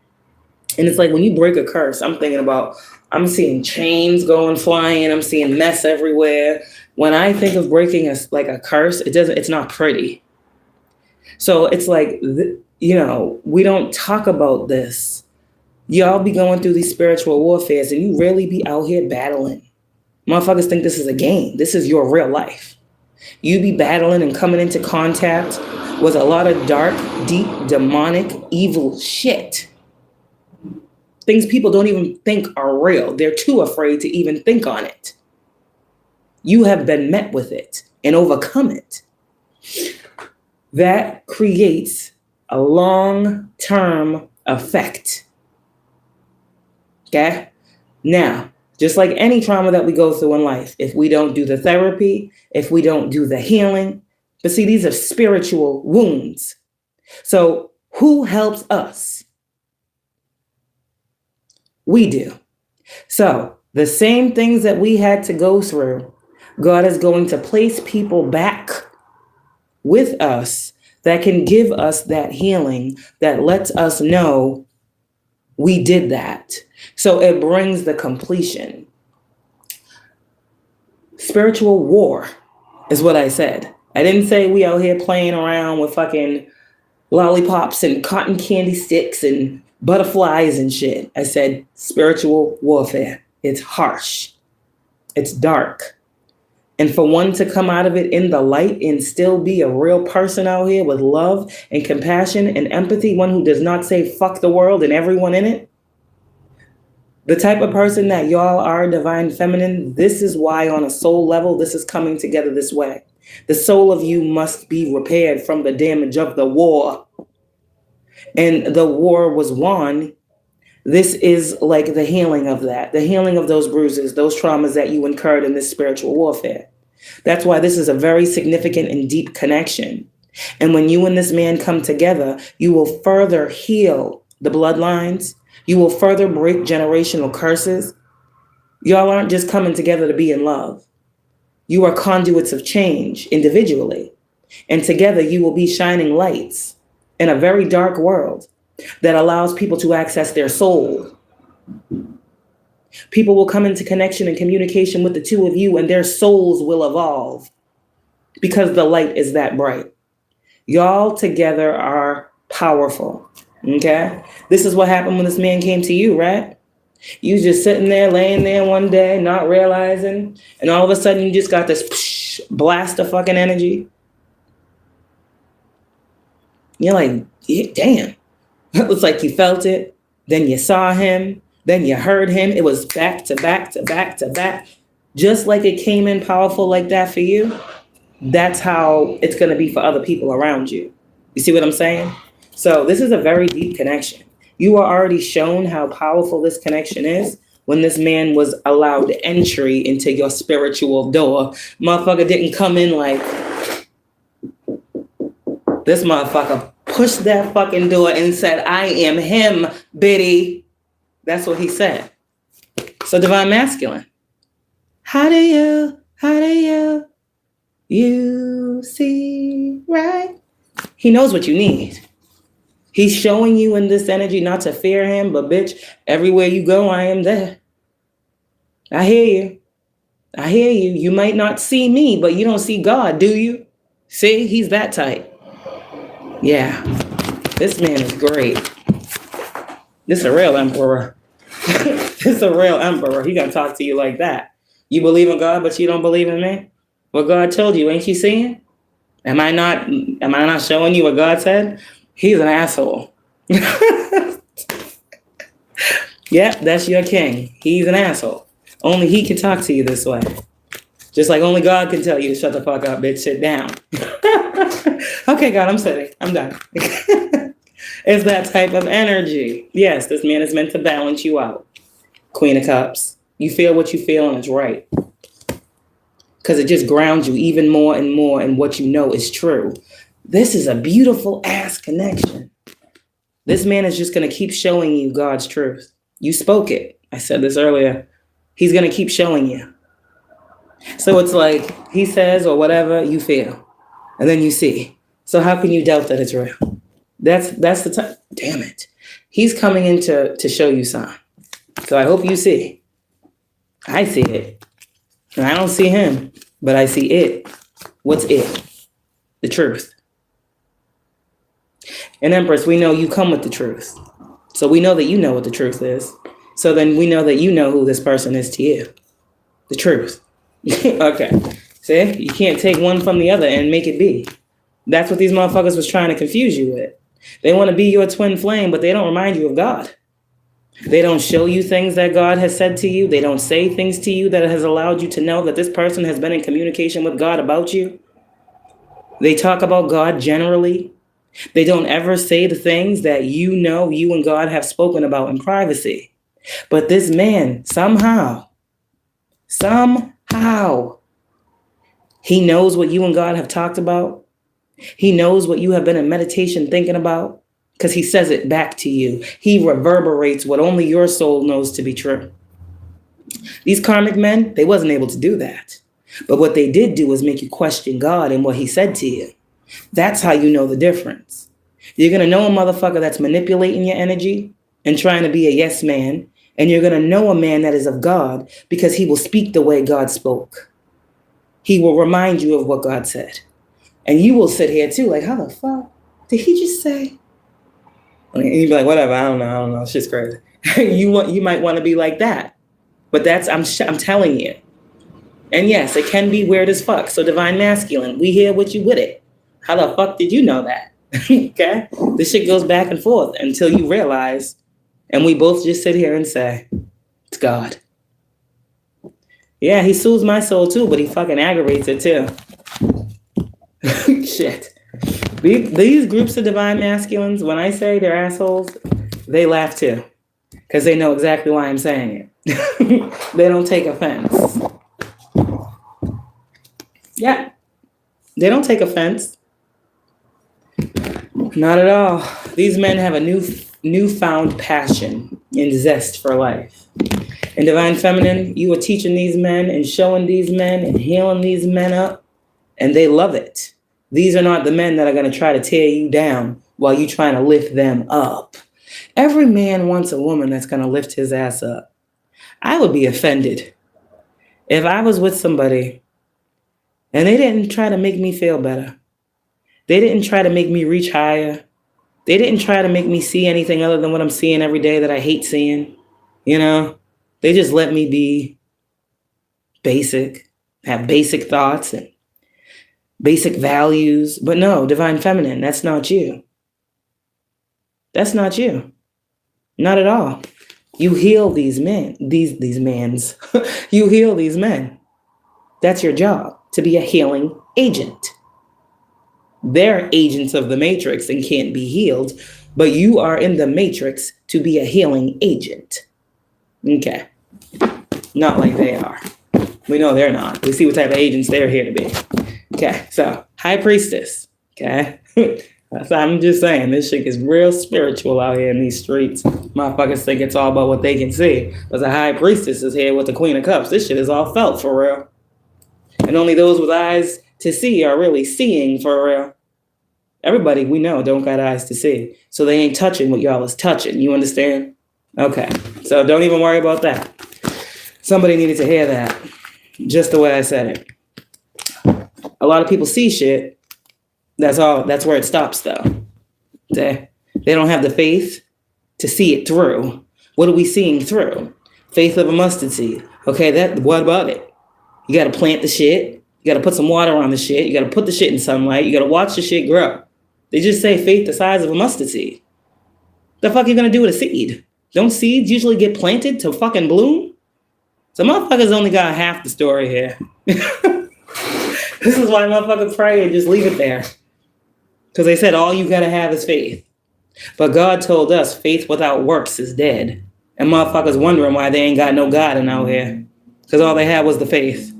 S1: And it's like when you break a curse, I'm thinking about, I'm seeing chains going flying. I'm seeing mess everywhere. When I think of breaking a curse, it's not pretty. So it's like, you know, we don't talk about this. Y'all be going through these spiritual warfares and you really be out here battling. Motherfuckers think this is a game. This is your real life. You be battling and coming into contact with a lot of dark, deep, demonic, evil shit. Things people don't even think are real. They're too afraid to even think on it. You have been met with it and overcome it. That creates a long-term effect. Okay? Now, just like any trauma that we go through in life, if we don't do the therapy, if we don't do the healing, but see, these are spiritual wounds. So who helps us? We do. So the same things that we had to go through, God is going to place people back with us that can give us that healing that lets us know we did that. So it brings the completion. Spiritual war is what I said. I didn't say we out here playing around with fucking lollipops and cotton candy sticks and butterflies and shit. I said spiritual warfare. It's harsh. It's dark. And for one to come out of it in the light and still be a real person out here with love and compassion and empathy, one who does not say fuck the world and everyone in it, the type of person that y'all are, divine feminine, this is why on a soul level, this is coming together this way. The soul of you must be repaired from the damage of the war. And the war was won. This is like the healing of that, the healing of those bruises, those traumas that you incurred in this spiritual warfare. That's why this is a very significant and deep connection. And when you and this man come together, you will further heal the bloodlines. You will further break generational curses. Y'all aren't just coming together to be in love. You are conduits of change individually. And together you will be shining lights in a very dark world that allows people to access their soul. People will come into connection and communication with the two of you and their souls will evolve because the light is that bright. Y'all together are powerful. Okay? This is what happened when this man came to you, right? You just sitting there, laying there one day, not realizing, and all of a sudden you just got this blast of fucking energy. You're like, yeah, damn. It looks like you felt it. Then you saw him. Then you heard him. It was back to back to back to back. Just like it came in powerful like that for you, that's how it's going to be for other people around you. You see what I'm saying? So this is a very deep connection. You are already shown how powerful this connection is when this man was allowed entry into your spiritual door. Motherfucker didn't come in like, this motherfucker pushed that fucking door and said, I am him, Biddy. That's what he said. So divine masculine. How do you see right? He knows what you need. He's showing you in this energy not to fear him, but bitch, everywhere you go, I am there. I hear you. I hear you. You might not see me, but you don't see God, do you? See, he's that type. Yeah, this man is great. This is a real emperor. This is a real emperor. He gonna talk to you like that. You believe in God, but you don't believe in me? What God told you, ain't you seeing? Am I not showing you what God said? He's an asshole. Yep, that's your king. He's an asshole. Only he can talk to you this way. Just like only God can tell you to shut the fuck up, bitch, sit down. Okay, God, I'm sitting. I'm done. It's that type of energy. Yes, this man is meant to balance you out. Queen of Cups. You feel what you feel and it's right. because it just grounds you even more and more in what you know is true. This is a beautiful ass connection. This man is just going to keep showing you God's truth. You spoke it. I said this earlier. He's going to keep showing you. So it's like he says or whatever, you feel. And then you see. So how can you doubt that it's real? That's the time. Damn it. He's coming in to show you something. So I hope you see. I see it. And I don't see him, but I see it. What's it? The truth. And Empress, we know you come with the truth. So we know that you know what the truth is. So then we know that you know who this person is to you. The truth. Okay. See? You can't take one from the other and make it be. That's what these motherfuckers was trying to confuse you with. They want to be your twin flame, but they don't remind you of God. They don't show you things that God has said to you. They don't say things to you that has allowed you to know that this person has been in communication with God about you. They talk about God generally. They don't ever say the things that you know you and God have spoken about in privacy. But this man, somehow, he knows what you and God have talked about. He knows what you have been in meditation thinking about because he says it back to you. He reverberates what only your soul knows to be true. These karmic men, they wasn't able to do that. But what they did do was make you question God and what he said to you. That's how you know the difference. You're going to know a motherfucker that's manipulating your energy and trying to be a yes man. And you're going to know a man that is of God because he will speak the way God spoke. He will remind you of what God said. And you will sit here too, like, how the fuck did he just say? And you'd be like, whatever, I don't know. Shit's crazy. You might want to be like that. But I'm telling you. And yes, it can be weird as fuck. So divine masculine, we here with you with it. How the fuck did you know that? Okay? This shit goes back and forth until you realize, and we both just sit here and say, it's God. Yeah, he soothes my soul too, but he fucking aggravates it too. Shit. These groups of divine masculines, when I say they're assholes, they laugh too. Because they know exactly why I'm saying it. They don't take offense. Yeah. They don't take offense. Not at all. These men have a newfound passion and zest for life. In Divine Feminine, you are teaching these men and showing these men and healing these men up, and they love it. These are not the men that are going to try to tear you down while you're trying to lift them up. Every man wants a woman that's going to lift his ass up. I would be offended if I was with somebody and they didn't try to make me feel better. They didn't try to make me reach higher. They didn't try to make me see anything other than what I'm seeing every day that I hate seeing. You know, they just let me be basic, have basic thoughts and basic values. But no, Divine Feminine, that's not you. That's not you. Not at all. You heal these men, these mans. You heal these men. That's your job, to be a healing agent. They're agents of the matrix and can't be healed, but you are in the matrix to be a healing agent. Okay. Not like they are. We know they're not. We see what type of agents they're here to be. Okay, so High Priestess. Okay. I'm just saying, this shit is real spiritual out here in these streets. Motherfuckers think it's all about what they can see. But the High Priestess is here with the Queen of Cups. This shit is all felt for real. And only those with eyes to see are really seeing for real. Everybody we know don't got eyes to see. So they ain't touching what y'all is touching. You understand? Okay. So don't even worry about that. Somebody needed to hear that. Just the way I said it. A lot of people see shit. That's all. That's where it stops though. They don't have the faith to see it through. What are we seeing through? Faith of a mustard seed. Okay, what about it? You got to plant the shit. You got to put some water on the shit. You got to put the shit in sunlight. You got to watch the shit grow. They just say faith the size of a mustard seed. The fuck are you going to do with a seed? Don't seeds usually get planted to fucking bloom? So motherfuckers only got half the story here. This is why motherfuckers pray and just leave it there. Because they said all you got to have is faith. But God told us faith without works is dead. And motherfuckers wondering why they ain't got no God in out here. Because all they had was the faith.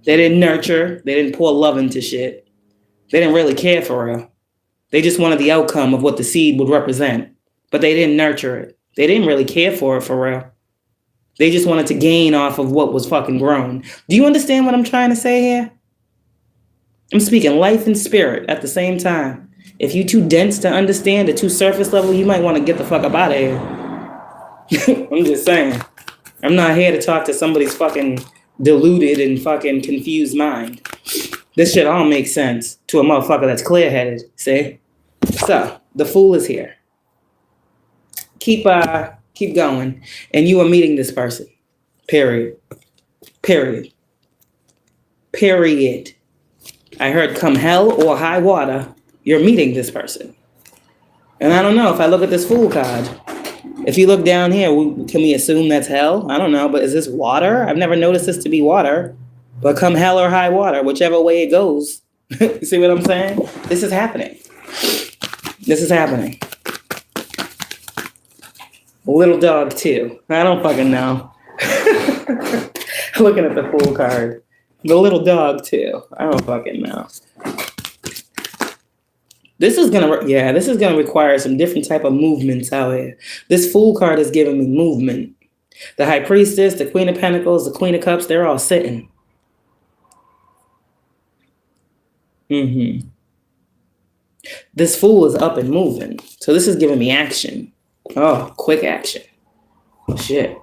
S1: They didn't nurture. They didn't pour love into shit. They didn't really care for real. They just wanted the outcome of what the seed would represent. But they didn't nurture it. They didn't really care for it for real. They just wanted to gain off of what was fucking grown. Do you understand what I'm trying to say here? I'm speaking life and spirit at the same time. If you're too dense to understand or too surface level, you might want to get the fuck up out of here. I'm just saying. I'm not here to talk to somebody's fucking deluded and fucking confused mind. This shit all makes sense to a motherfucker that's clear-headed, see? So, the Fool is here. Keep going. And you are meeting this person. Period. I heard come hell or high water, you're meeting this person. And I don't know, if I look at this Fool card, if you look down here, can we assume that's hell? I don't know, but is this water? I've never noticed this to be water. But come hell or high water, whichever way it goes. See what I'm saying? This is happening. Little dog too. I don't fucking know. Looking at the Fool card. The little dog too. I don't fucking know. This is gonna require some different type of movements out here. This Fool card is giving me movement. The High Priestess, the Queen of Pentacles, the Queen of Cups, they're all sitting. This Fool is up and moving. So this is giving me action. Oh, quick action. Shit.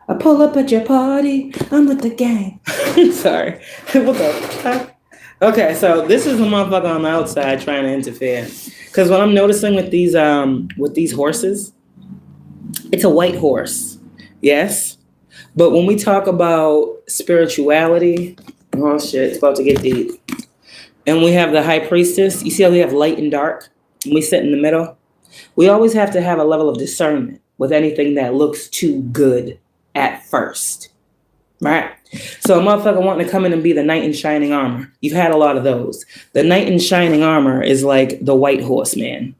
S1: I pull up at your party. I'm with the gang. Sorry. What the fuck? Okay, so this is a motherfucker on the outside trying to interfere. Because what I'm noticing with these horses, it's a white horse. Yes. But when we talk about spirituality, oh shit, it's about to get deep. And we have the High Priestess. You see how we have light and dark? And we sit in the middle. We always have to have a level of discernment with anything that looks too good at first. Right? So a motherfucker wanting to come in and be the knight in shining armor. You've had a lot of those. The knight in shining armor is like the white horse man.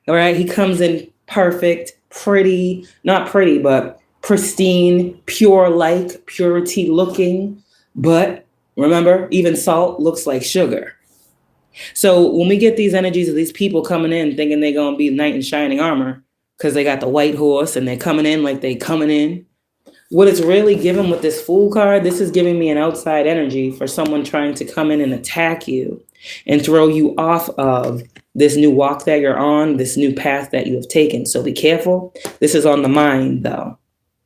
S1: All right? He comes in perfect, pretty, not pretty, but pristine, pure-like, purity looking. But remember, even salt looks like sugar. So when we get these energies of these people coming in thinking they're going to be knight in shining armor because they got the white horse and they're coming in like they coming in, what it's really giving with this Fool card, this is giving me an outside energy for someone trying to come in and attack you and throw you off of this new walk that you're on, this new path that you have taken. So be careful. This is on the mind though.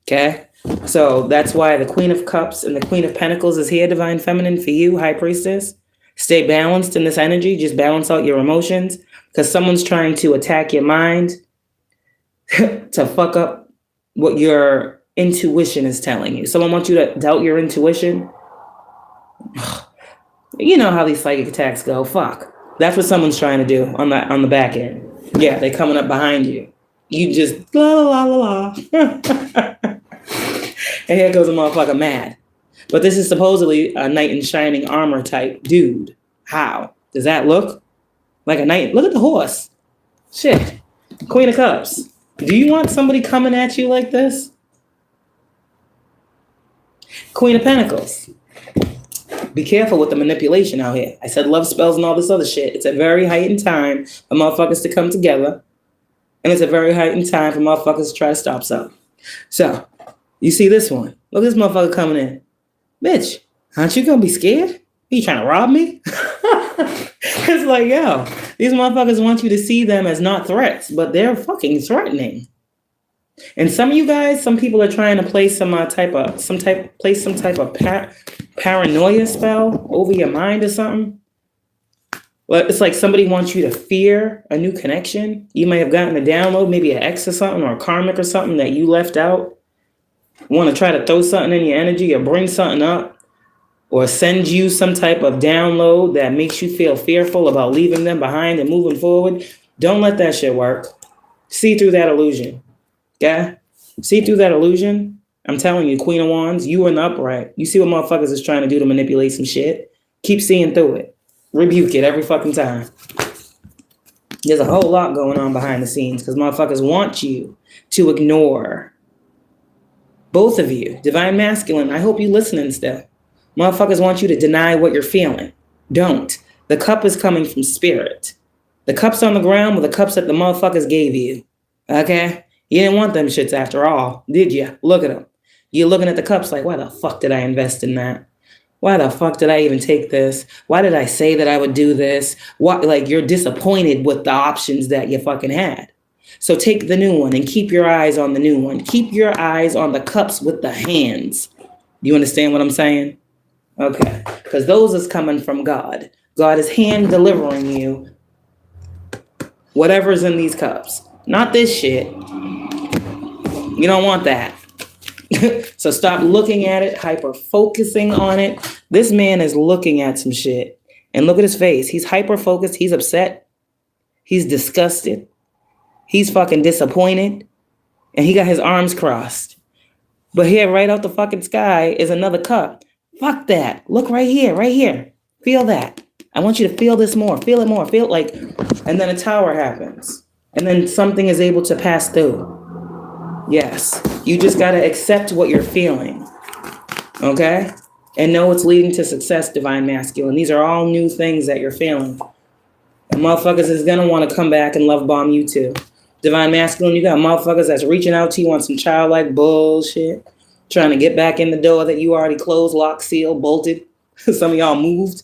S1: Okay? So that's why the Queen of Cups and the Queen of Pentacles is here, Divine Feminine, for you, High Priestess. Stay balanced in this energy. Just balance out your emotions because someone's trying to attack your mind to fuck up what your intuition is telling you. Someone wants you to doubt your intuition. You know how these psychic attacks go. Fuck. That's what someone's trying to do on the back end. Yeah, they're coming up behind you. You just la la la la la. And here goes a motherfucker mad. But this is supposedly a knight in shining armor type dude. How? Does that look like a knight? Look at the horse. Shit. Queen of Cups. Do you want somebody coming at you like this? Queen of Pentacles. Be careful with the manipulation out here. I said love spells and all this other shit. It's a very heightened time for motherfuckers to come together. And it's a very heightened time for motherfuckers to try to stop something. So, you see this one. Look at this motherfucker coming in. Bitch, aren't you gonna be scared? Are you trying to rob me? It's like, yo, these motherfuckers want you to see them as not threats, but they're fucking threatening. And some of you guys, some people are trying to play some type of paranoia spell over your mind or something. Well, it's like somebody wants you to fear a new connection. You may have gotten a download, maybe an ex or something, or a karmic or something that you left out. Want to try to throw something in your energy or bring something up or send you some type of download that makes you feel fearful about leaving them behind and moving forward. Don't let that shit work. See through that illusion. Okay? See through that illusion. I'm telling you, Queen of Wands, you in the upright. You see what motherfuckers is trying to do to manipulate some shit. Keep seeing through it. Rebuke it every fucking time. There's a whole lot going on behind the scenes because motherfuckers want you to ignore. Both of you, Divine Masculine, I hope you listening still. Motherfuckers want you to deny what you're feeling. Don't. The cup is coming from spirit. The cups on the ground were the cups that the motherfuckers gave you. Okay? You didn't want them shits after all, did you? Look at them. You're looking at the cups like, why the fuck did I invest in that? Why the fuck did I even take this? Why did I say that I would do this? What, like, you're disappointed with the options that you fucking had. So take the new one and keep your eyes on the new one. Keep your eyes on the cups with the hands. You understand what I'm saying? Okay. Because those is coming from God. God is hand delivering you whatever's in these cups. Not this shit. You don't want that. So stop looking at it, hyper focusing on it. This man is looking at some shit. And look at his face. He's hyper focused. He's upset. He's disgusted. He's fucking disappointed. And he got his arms crossed. But here, right out the fucking sky, is another cup. Fuck that. Look right here, right here. Feel that. I want you to feel this more. Feel it more. Feel it like, and then a tower happens. And then something is able to pass through. Yes. You just got to accept what you're feeling. Okay? And know it's leading to success, Divine Masculine. These are all new things that you're feeling. And motherfuckers is going to want to come back and love bomb you too. Divine Masculine, you got motherfuckers that's reaching out to you on some childlike bullshit. Trying to get back in the door that you already closed, locked, sealed, bolted. Some of y'all moved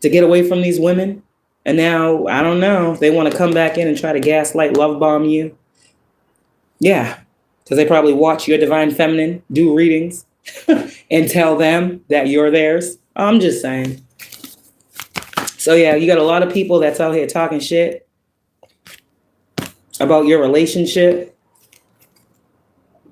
S1: to get away from these women. And now, I don't know, they want to come back in and try to gaslight, love bomb you. Yeah. Because they probably watch your Divine Feminine do readings and tell them that you're theirs. I'm just saying. So yeah, you got a lot of people that's out here talking shit about your relationship.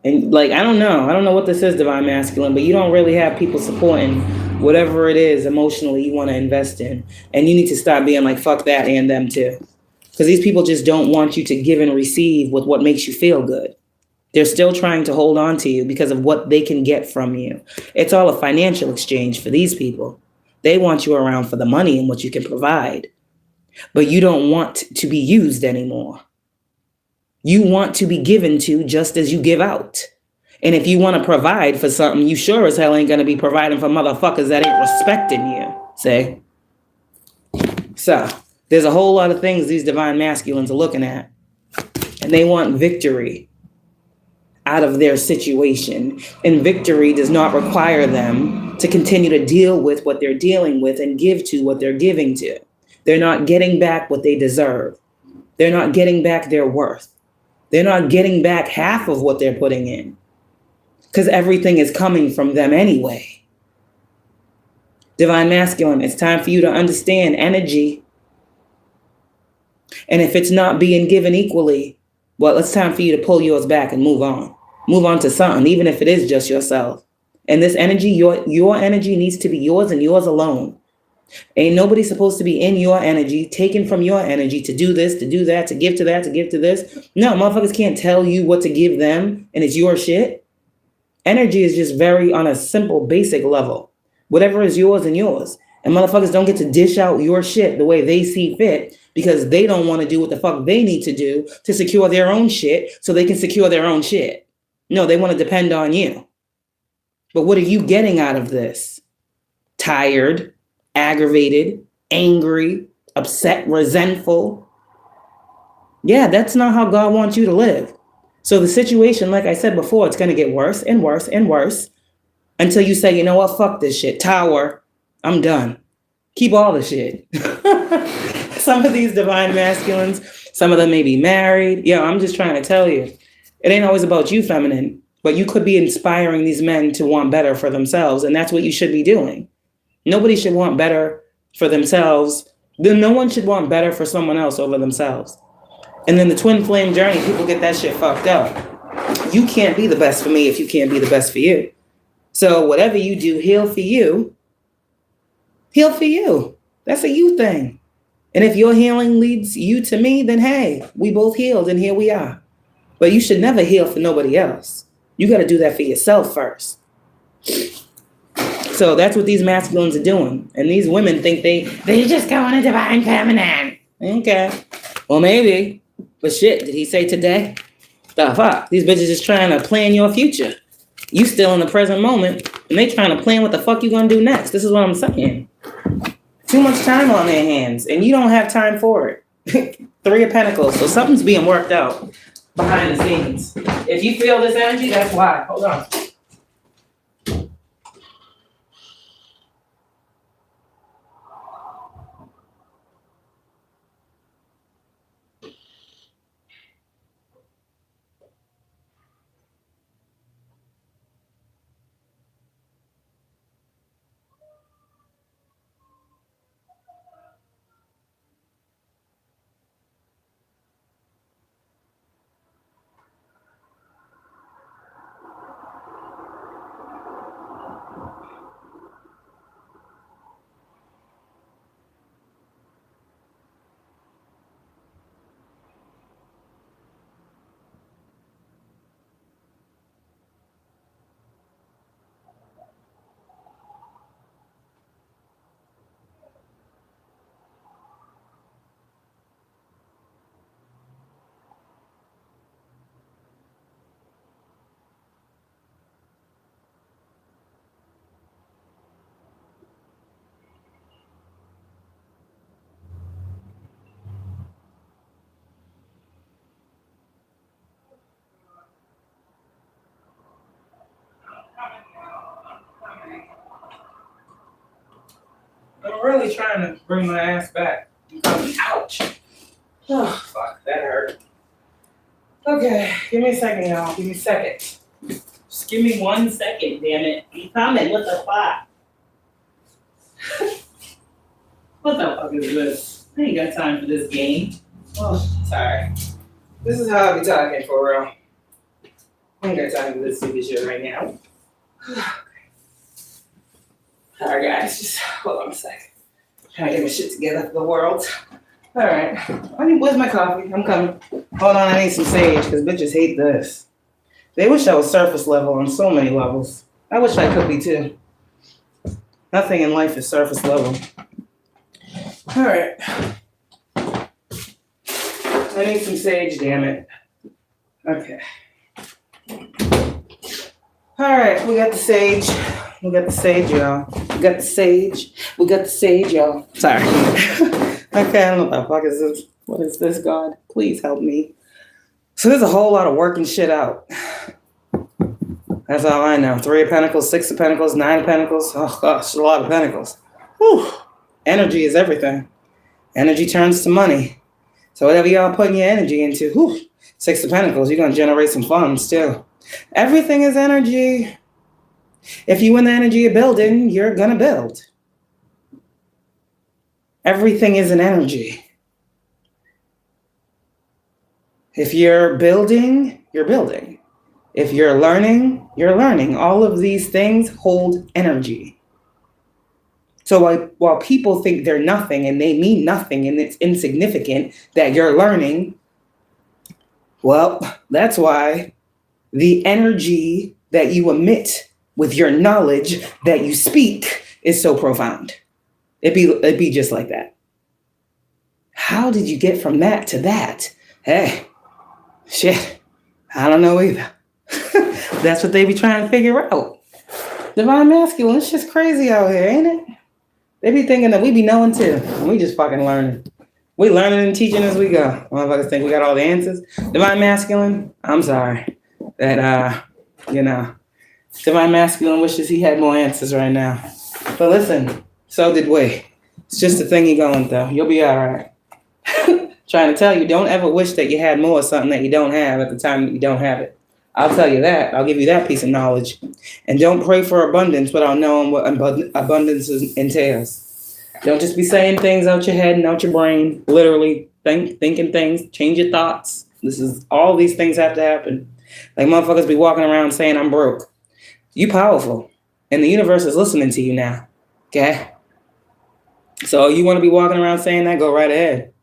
S1: And like, I don't know what this is, Divine Masculine, but you don't really have people supporting whatever it is emotionally you want to invest in. And you need to stop being like, fuck that and them too. Because these people just don't want you to give and receive with what makes you feel good. They're still trying to hold on to you because of what they can get from you. It's all a financial exchange for these people. They want you around for the money and what you can provide. But you don't want to be used anymore. You want to be given to just as you give out. And if you want to provide for something, you sure as hell ain't going to be providing for motherfuckers that ain't respecting you. See? So, there's a whole lot of things these Divine Masculines are looking at. And they want victory out of their situation. And victory does not require them to continue to deal with what they're dealing with and give to what they're giving to. They're not getting back what they deserve. They're not getting back their worth. They're not getting back half of what they're putting in. Because everything is coming from them anyway. Divine Masculine, it's time for you to understand energy. And if it's not being given equally, well, it's time for you to pull yours back and move on. Move on to something, even if it is just yourself. And this energy, your energy needs to be yours and yours alone. Ain't nobody supposed to be in your energy, taken from your energy to do this, to do that, to give to that, to give to this. No, motherfuckers can't tell you what to give them, and it's your shit. Energy is just very on a simple, basic level. Whatever is yours and yours. And motherfuckers don't get to dish out your shit the way they see fit because they don't want to do what the fuck they need to do to secure their own shit so they can secure their own shit. No, they want to depend on you. But what are you getting out of this? Tired, aggravated, angry, upset, resentful. Yeah, that's not how God wants you to live. So the situation, like I said before, it's going to get worse and worse and worse until you say, you know what, fuck this shit. Tower, I'm done. Keep all the shit. Some of these Divine Masculines, some of them may be married. Yeah, I'm just trying to tell you. It ain't always about you, feminine, but you could be inspiring these men to want better for themselves, and that's what you should be doing. Nobody should want better for themselves. No one should want better for someone else over themselves. And then the twin flame journey, people get that shit fucked up. You can't be the best for me if you can't be the best for you. So whatever you do, heal for you. Heal for you. That's a you thing. And if your healing leads you to me, then hey, we both healed and here we are. But you should never heal for nobody else. You got to do that for yourself first. So that's what these masculines are doing. And these women think they just go on a Divine Feminine. Okay. Well, maybe. But shit, did he say today? The fuck? These bitches just trying to plan your future. You still in the present moment, And they trying to plan what the fuck you gonna do next. This is what I'm saying. Too much time on their hands, and you don't have time for it. Three of Pentacles. So something's being worked out behind the scenes. If you feel this energy, that's why. Hold on. I'm really trying to bring my ass back. Ouch. Oh, fuck, that hurt. Okay, give me a second, y'all. Give me a second. Just give me 1 second, damn it. I'm coming. What the fuck? What the fuck is this? I ain't got time for this game. Oh, sorry. This is how I be talking for real. I ain't got time for this stupid shit right now. Alright, guys, just hold on a second. Trying to get my shit together for the world. Alright. Where's my coffee? I'm coming. Hold on, I need some sage, because bitches hate this. They wish I was surface level on so many levels. I wish I could be too. Nothing in life is surface level. Alright. I need some sage, damn it. Okay. Alright, we got the sage. We got the sage, y'all. We got the sage. We got the sage, y'all. Sorry. Okay, I don't know what the fuck is this. What is this, God? Please help me. So there's a whole lot of working shit out. That's all I know. 3 of Pentacles, 6 of Pentacles, 9 of Pentacles. Oh, gosh, a lot of Pentacles. Whew. Energy is everything. Energy turns to money. So whatever y'all putting your energy into, whew, 6 of Pentacles, you're going to generate some funds, too. Everything is energy. If you in the energy of building, you're going to build. Everything is an energy. If you're building, you're building. If you're learning, you're learning. All of these things hold energy. So while people think they're nothing and they mean nothing and it's insignificant that you're learning, well, that's why the energy that you emit with your knowledge that you speak is so profound. It'd be just like that. How did you get from that to that? Hey, shit, I don't know either. That's what they be trying to figure out. Divine masculine, it's just crazy out here, ain't it? They be thinking that we be knowing too. We just fucking learning. We learning and teaching as we go. Motherfuckers think we got all the answers. Divine masculine, I'm sorry. That, Divine masculine wishes he had more answers right now. But listen, so did we. It's just a thing you're going through. You'll be all right. Trying to tell you, don't ever wish that you had more of something that you don't have at the time that you don't have it. I'll tell you that. I'll give you that piece of knowledge. And don't pray for abundance without knowing what abundance entails. Don't just be saying things out your head and out your brain. Literally thinking things. Change your thoughts. All these things have to happen. Like motherfuckers be walking around saying I'm broke. You powerful. And the universe is listening to you now. Okay? So you want to be walking around saying that, go right ahead.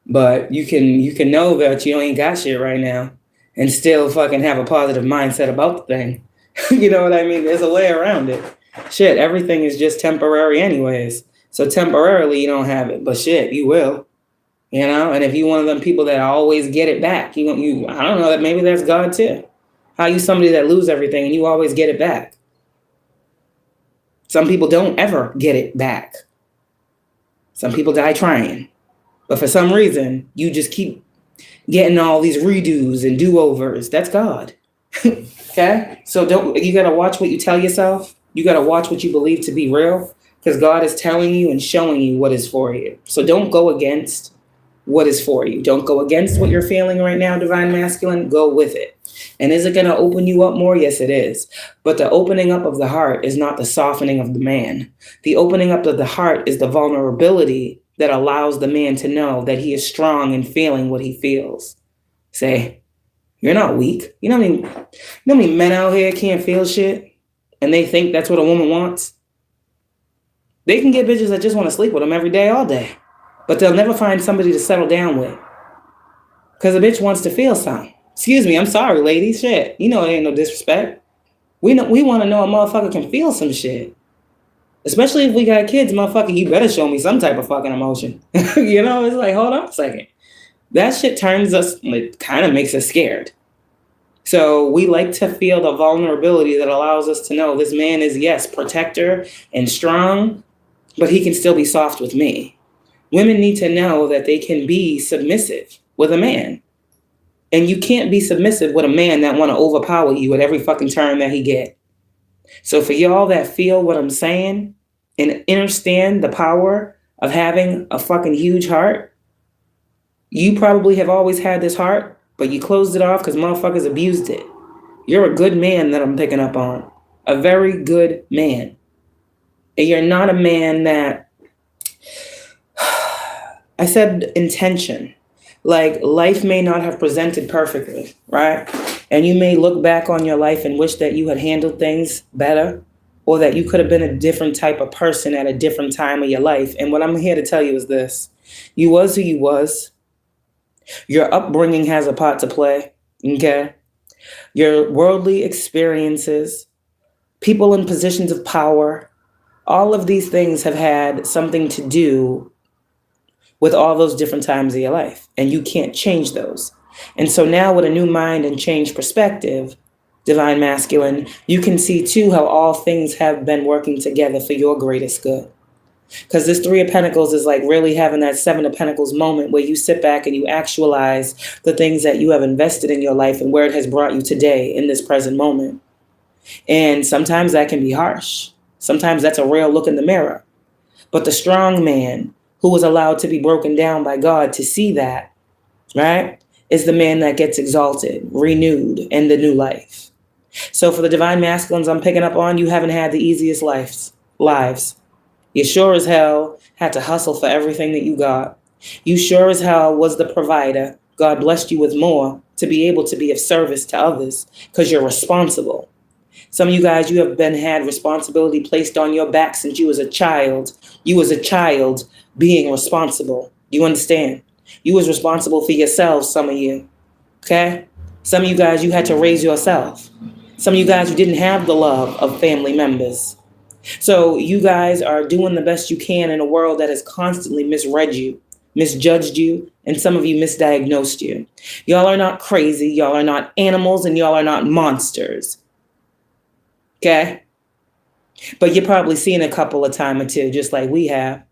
S1: But you can know that you ain't got shit right now and still fucking have a positive mindset about the thing. You know what I mean? There's a way around it. Shit, everything is just temporary anyways. So temporarily you don't have it, but shit, you will. You know? And if you're one of them people that always get it back, I don't know, that maybe that's God too. How you somebody that lose everything and you always get it back? Some people don't ever get it back. Some people die trying. But for some reason, you just keep getting all these redos and do-overs. That's God. Okay? So you got to watch what you tell yourself. You got to watch what you believe to be real, because God is telling you and showing you what is for you. So don't go against what is for you. Don't go against what you're feeling right now, Divine Masculine. Go with it. And is it going to open you up more? Yes, it is. But the opening up of the heart is not the softening of the man. The opening up of the heart is the vulnerability that allows the man to know that he is strong in feeling what he feels. Say, you're not weak. You know how many men out here can't feel shit and they think that's what a woman wants? They can get bitches that just want to sleep with them every day, all day. But they'll never find somebody to settle down with. Because a bitch wants to feel something. Excuse me, I'm sorry, ladies. Shit. You know it ain't no disrespect. We want to know a motherfucker can feel some shit. Especially if we got kids, motherfucker, you better show me some type of fucking emotion. You know, it's like, hold on a second. That shit turns us, it kind of makes us scared. So we like to feel the vulnerability that allows us to know this man is, yes, protector and strong, but he can still be soft with me. Women need to know that they can be submissive with a man. And you can't be submissive with a man that want to overpower you at every fucking turn that he get. So for y'all that feel what I'm saying and understand the power of having a fucking huge heart, you probably have always had this heart, but you closed it off because motherfuckers abused it. You're a good man that I'm picking up on. A very good man. And you're not a man that, I said intention. Like, life may not have presented perfectly, right? And you may look back on your life and wish that you had handled things better, or that you could have been a different type of person at a different time of your life. And what I'm here to tell you is this. You was who you was. Your upbringing has a part to play, okay? Your worldly experiences, people in positions of power, all of these things have had something to do with all those different times of your life, and you can't change those. And so now with a new mind and changed perspective, Divine Masculine, you can see too how all things have been working together for your greatest good. Because this Three of Pentacles is like really having that Seven of Pentacles moment where you sit back and you actualize the things that you have invested in your life and where it has brought you today in this present moment. And sometimes that can be harsh. Sometimes that's a real look in the mirror. But the strong man who was allowed to be broken down by God to see that, right, is the man that gets exalted, renewed in the new life. So for the Divine Masculines I'm picking up on, you haven't had the easiest lives. You sure as hell had to hustle for everything that you got. You sure as hell was the provider. God blessed you with more to be able to be of service to others because you're responsible. Some of you guys, you have had responsibility placed on your back since you was a child. You was a child being responsible. You understand? You was responsible for yourselves, some of you. Okay? Some of you guys, you had to raise yourself. Some of you guys, you didn't have the love of family members. So you guys are doing the best you can in a world that has constantly misread you, misjudged you, and some of you misdiagnosed you. Y'all are not crazy. Y'all are not animals, and y'all are not monsters. Okay? But you're probably seen a couple of times or two, just like we have.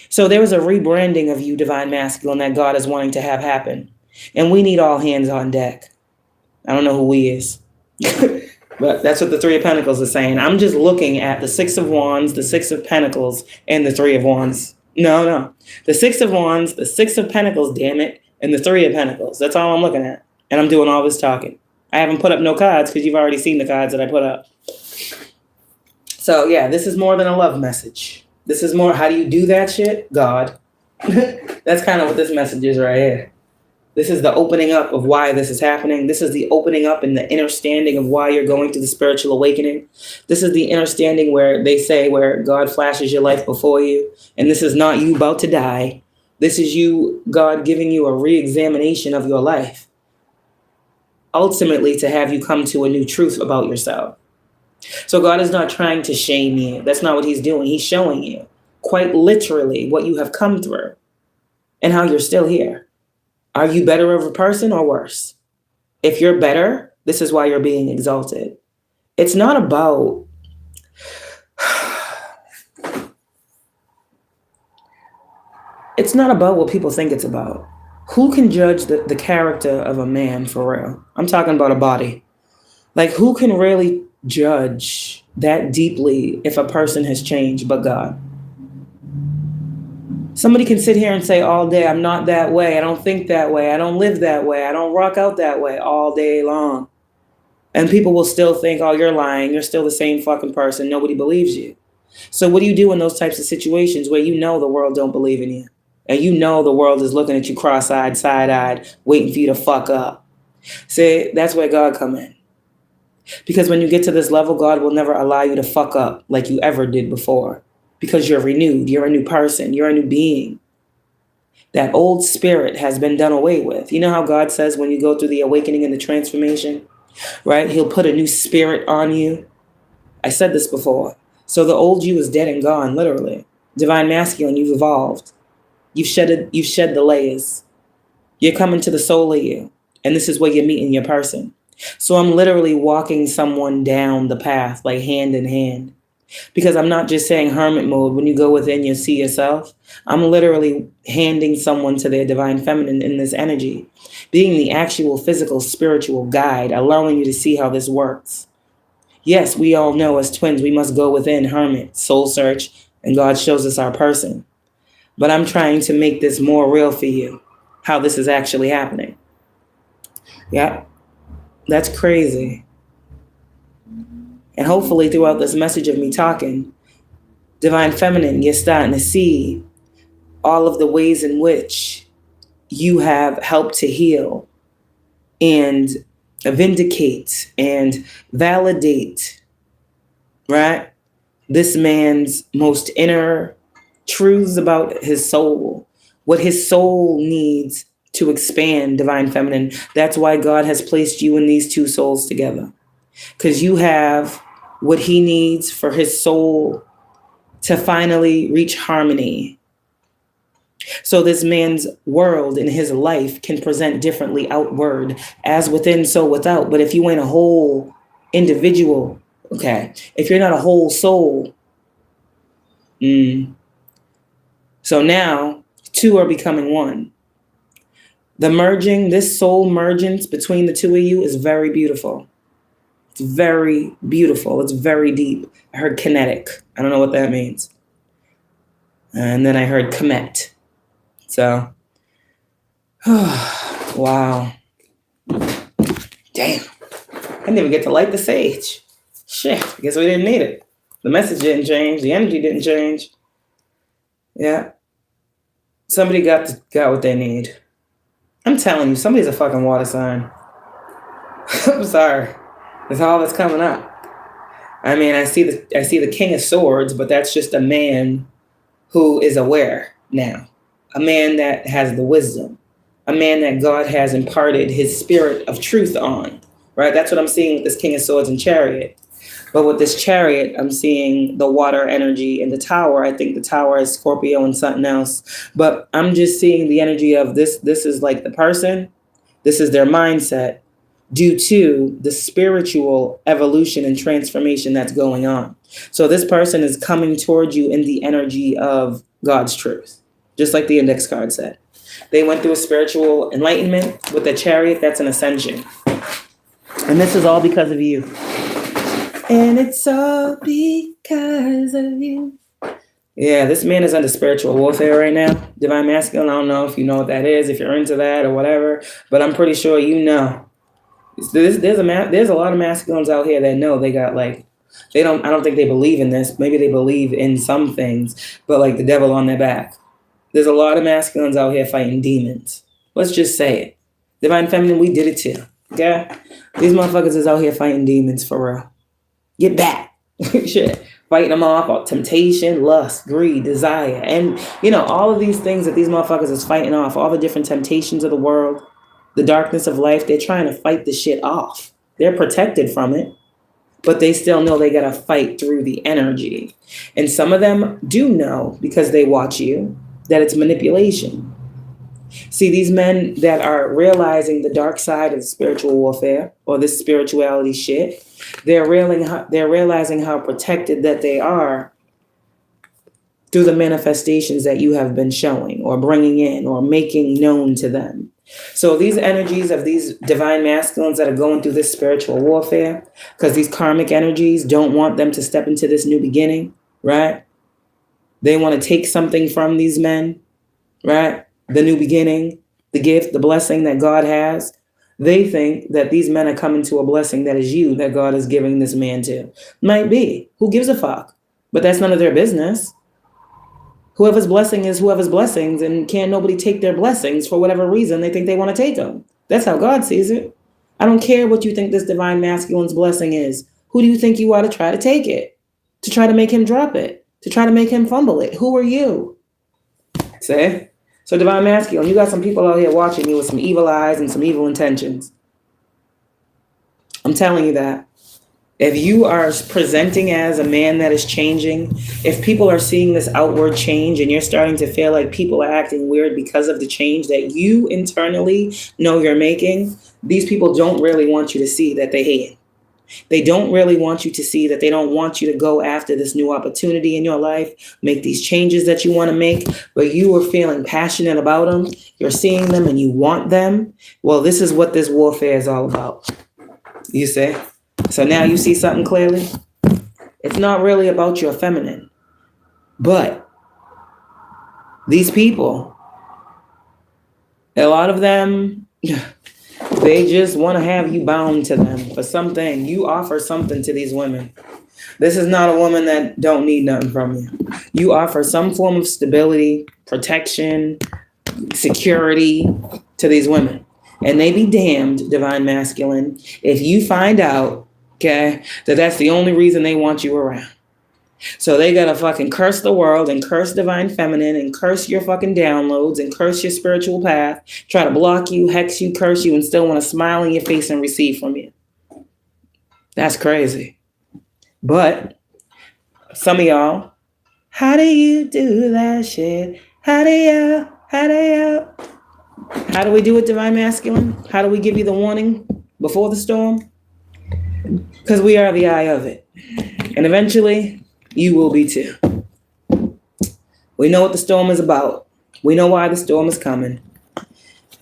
S1: So there is a rebranding of you, Divine Masculine, that God is wanting to have happen. And we need all hands on deck. I don't know who we is. But that's what the Three of Pentacles is saying. I'm just looking at the Six of Wands, the Six of Pentacles, and the Three of Wands. No. The Six of Wands, the Six of Pentacles, damn it, and the Three of Pentacles. That's all I'm looking at. And I'm doing all this talking. I haven't put up no cards because you've already seen the cards that I put up. So yeah, this is more than a love message. This is more, how do you do that shit? God. That's kind of what this message is right here. This is the opening up of why this is happening. This is the opening up and the understanding of why you're going through the spiritual awakening. This is the understanding where they say where God flashes your life before you. And this is not you about to die. This is you, God, giving you a re-examination of your life. Ultimately, to have you come to a new truth about yourself. So God is not trying to shame you. That's not what he's doing. He's showing you quite literally what you have come through and how you're still here. Are you better of a person or worse? If you're better, this is why you're being exalted. It's not about it's not about what people think it's about. Who can judge the character of a man for real? I'm talking about a body. Like, who can really judge that deeply if a person has changed but God? Somebody can sit here and say all day, I'm not that way, I don't think that way, I don't live that way, I don't rock out that way all day long. And people will still think, oh, you're lying, you're still the same fucking person, nobody believes you. So what do you do in those types of situations where you know the world don't believe in you? And you know the world is looking at you cross-eyed, side-eyed, waiting for you to fuck up. See, that's where God come in. Because when you get to this level, God will never allow you to fuck up like you ever did before. Because you're renewed, you're a new person, you're a new being. That old spirit has been done away with. You know how God says when you go through the awakening and the transformation, right? He'll put a new spirit on you. I said this before. So the old you is dead and gone, literally. Divine masculine, you've evolved. You've shed the layers. You're coming to the soul of you. And this is where you're meeting your person. So I'm literally walking someone down the path, like hand in hand. Because I'm not just saying hermit mode. When you go within, you see yourself. I'm literally handing someone to their divine feminine in this energy. Being the actual physical, spiritual guide, allowing you to see how this works. Yes, we all know as twins, we must go within, hermit, soul search, and God shows us our person. But I'm trying to make this more real for you, how this is actually happening. Yeah, that's crazy. And hopefully throughout this message of me talking, divine feminine, you're starting to see all of the ways in which you have helped to heal and vindicate and validate, right? This man's most inner truths about his soul, what his soul needs to expand, divine feminine. That's why God has placed you and these two souls together. Because you have what he needs for his soul to finally reach harmony. So this man's world and his life can present differently outward, as within, so without. But if you ain't a whole individual, okay, if you're not a whole soul, so now two are becoming one. The merging, this soul mergence between the two of you is very beautiful. It's very beautiful. It's very deep. I heard kinetic. I don't know what that means. And then I heard comet. So, wow. Damn. I didn't even get to light the sage. Shit. I guess we didn't need it. The message didn't change. The energy didn't change. Yeah. Somebody got what they need. I'm telling you, somebody's a fucking water sign. I'm sorry. That's all that's coming up. I mean, I see the King of Swords, but that's just a man who is aware now. A man that has the wisdom. A man that God has imparted his spirit of truth on. Right? That's what I'm seeing with this King of Swords and Chariot. But with this Chariot, I'm seeing the water energy in the Tower. I think the Tower is Scorpio and something else. But I'm just seeing the energy of this. This is like the person. This is their mindset due to the spiritual evolution and transformation that's going on. So this person is coming towards you in the energy of God's truth, just like the index card said. They went through a spiritual enlightenment with the Chariot. That's an ascension. And this is all because of you. And it's all because of you. Yeah, this man is under spiritual warfare right now. Divine masculine, I don't know if you know what that is, if you're into that or whatever, but I'm pretty sure you know. There's a lot of masculines out here that know they got I don't think they believe in this. Maybe they believe in some things, but like the devil on their back. There's a lot of masculines out here fighting demons. Let's just say it. Divine feminine, we did it too. Okay? These motherfuckers is out here fighting demons for real. Get back. Shit. Fighting them off, temptation, lust, greed, desire. And, all of these things that these motherfuckers is fighting off, all the different temptations of the world, the darkness of life, they're trying to fight the shit off. They're protected from it, but they still know they got to fight through the energy. And some of them do know, because they watch you, that it's manipulation. See, these men that are realizing the dark side of spiritual warfare or this spirituality shit, they're realizing how protected that they are through the manifestations that you have been showing or bringing in or making known to them. So these energies of these divine masculines that are going through this spiritual warfare, because these karmic energies don't want them to step into this new beginning, right? They want to take something from these men, right? The new beginning, the gift, the blessing that God has. They think that these men are coming to a blessing that is you, that God is giving this man to. Might be. Who gives a fuck? But that's none of their business. Whoever's blessing is whoever's blessings, and can't nobody take their blessings for whatever reason they think they want to take them. That's how God sees it. I don't care what you think this divine masculine's blessing is. Who do you think you are to try to take it? To try to make him drop it? To try to make him fumble it? Who are you? See? So divine masculine, you got some people out here watching you with some evil eyes and some evil intentions. I'm telling you that. If you are presenting as a man that is changing, if people are seeing this outward change and you're starting to feel like people are acting weird because of the change that you internally know you're making, these people don't really want you to see that they hate it. They don't really want you to see that they don't want you to go after this new opportunity in your life, make these changes that you want to make, but you are feeling passionate about them. You're seeing them and you want them. Well, this is what this warfare is all about. You see? So now you see something clearly? It's not really about your feminine, but these people, a lot of them, they just want to have you bound to them for something. You offer something to these women. This is not a woman that don't need nothing from you. You offer some form of stability, protection, security to these women. And they be damned, divine masculine, if you find out, okay, that that's the only reason they want you around. So they gotta fucking curse the world and curse divine feminine and curse your fucking downloads and curse your spiritual path, try to block you, hex you, curse you, and still want to smile in your face and receive from you. That's crazy. But some of y'all, how do you do that shit? How do we do it, divine masculine? How do we give you the warning before the storm? Because we are the eye of it. And eventually, you will be too. We know what the storm is about. We know why the storm is coming.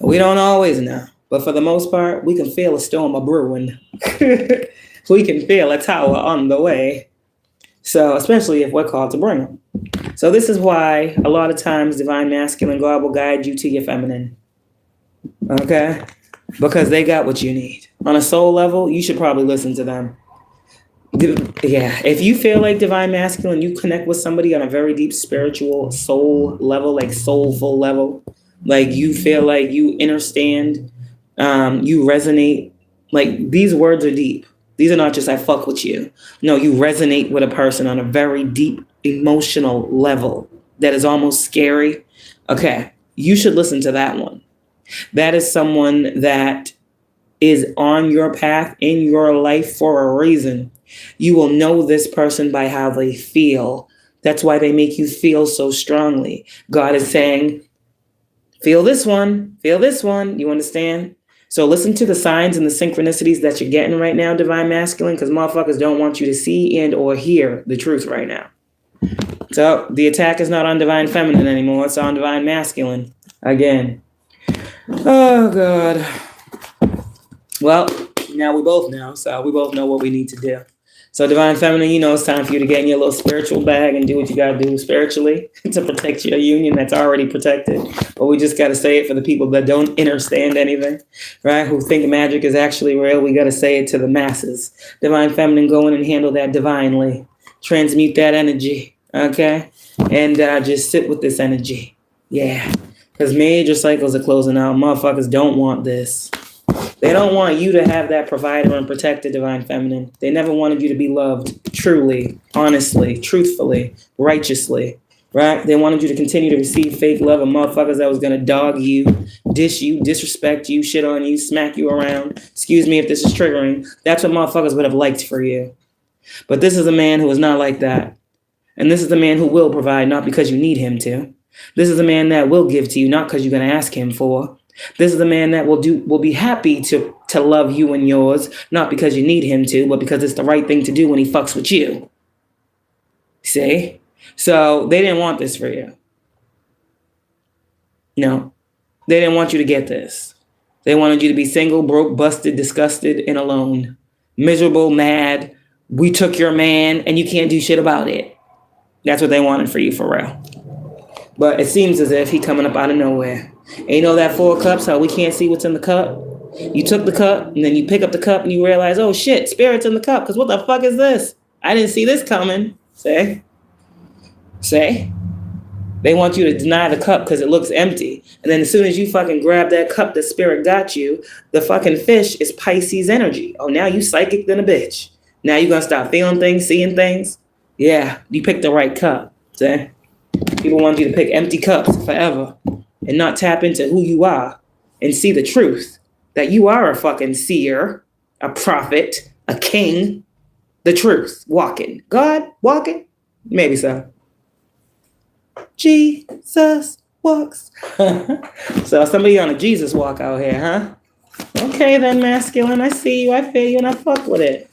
S1: We don't always know. But for the most part, we can feel a storm a brewing. We can feel a tower on the way. So, especially if we're called to bring them. So this is why a lot of times divine masculine God will guide you to your feminine. Okay? Because they got what you need. On a soul level, you should probably listen to them. Yeah, if you feel like divine masculine, you connect with somebody on a very deep spiritual soul level, like soulful level, like you feel like you understand, you resonate, like these words are deep. These are not just I fuck with you. No, you resonate with a person on a very deep emotional level that is almost scary. Okay, you should listen to that one. That is someone that is on your path in your life for a reason. You will know this person by how they feel. That's why they make you feel so strongly. God is saying, feel this one, you understand? So listen to the signs and the synchronicities that you're getting right now, divine masculine, because motherfuckers don't want you to see and or hear the truth right now. So the attack is not on divine feminine anymore. It's on divine masculine again. Oh, God. Well, now we both know. So we both know what we need to do. So divine feminine, you know it's time for you to get in your little spiritual bag and do what you got to do spiritually to protect your union that's already protected. But we just got to say it for the people that don't understand anything, right? Who think magic is actually real. We got to say it to the masses. Divine feminine, go in and handle that divinely. Transmute that energy, okay? And just sit with this energy. Yeah. Because major cycles are closing out. Motherfuckers don't want this. They don't want you to have that provider and protected divine feminine. They never wanted you to be loved truly, honestly, truthfully, righteously, right? They wanted you to continue to receive fake love of motherfuckers that was going to dog you, dish you, disrespect you, shit on you, smack you around. Excuse me if this is triggering. That's what motherfuckers would have liked for you. But this is a man who is not like that. And this is the man who will provide, not because you need him to. This is a man that will give to you, not because you're going to ask him for. This is the man that will be happy to love you and yours, not because you need him to, but because it's the right thing to do when he fucks with you. See? So they didn't want this for you. No, they didn't want you to get this. They wanted you to be single, broke, busted, disgusted, and alone. Miserable, mad. We took your man and you can't do shit about it. That's what they wanted for you, for real. But it seems as if he coming up out of nowhere. And you know that 4 cups, how we can't see what's in the cup? You took the cup and then you pick up the cup and you realize, oh shit, spirit's in the cup. Because what the fuck is this? I didn't see this coming. Say. They want you to deny the cup because it looks empty. And then as soon as you fucking grab that cup that spirit got you, the fucking fish is Pisces energy. Oh, now you psychic than a bitch. Now you gonna stop feeling things, seeing things? Yeah, you picked the right cup. See? People want you to pick empty cups forever and not tap into who you are and see the truth. That you are a fucking seer, a prophet, a king. The truth. Walking. God walking? Maybe so. Jesus walks. So somebody on a Jesus walk out here, huh? Okay then, masculine. I see you. I feel you, and I fuck with it.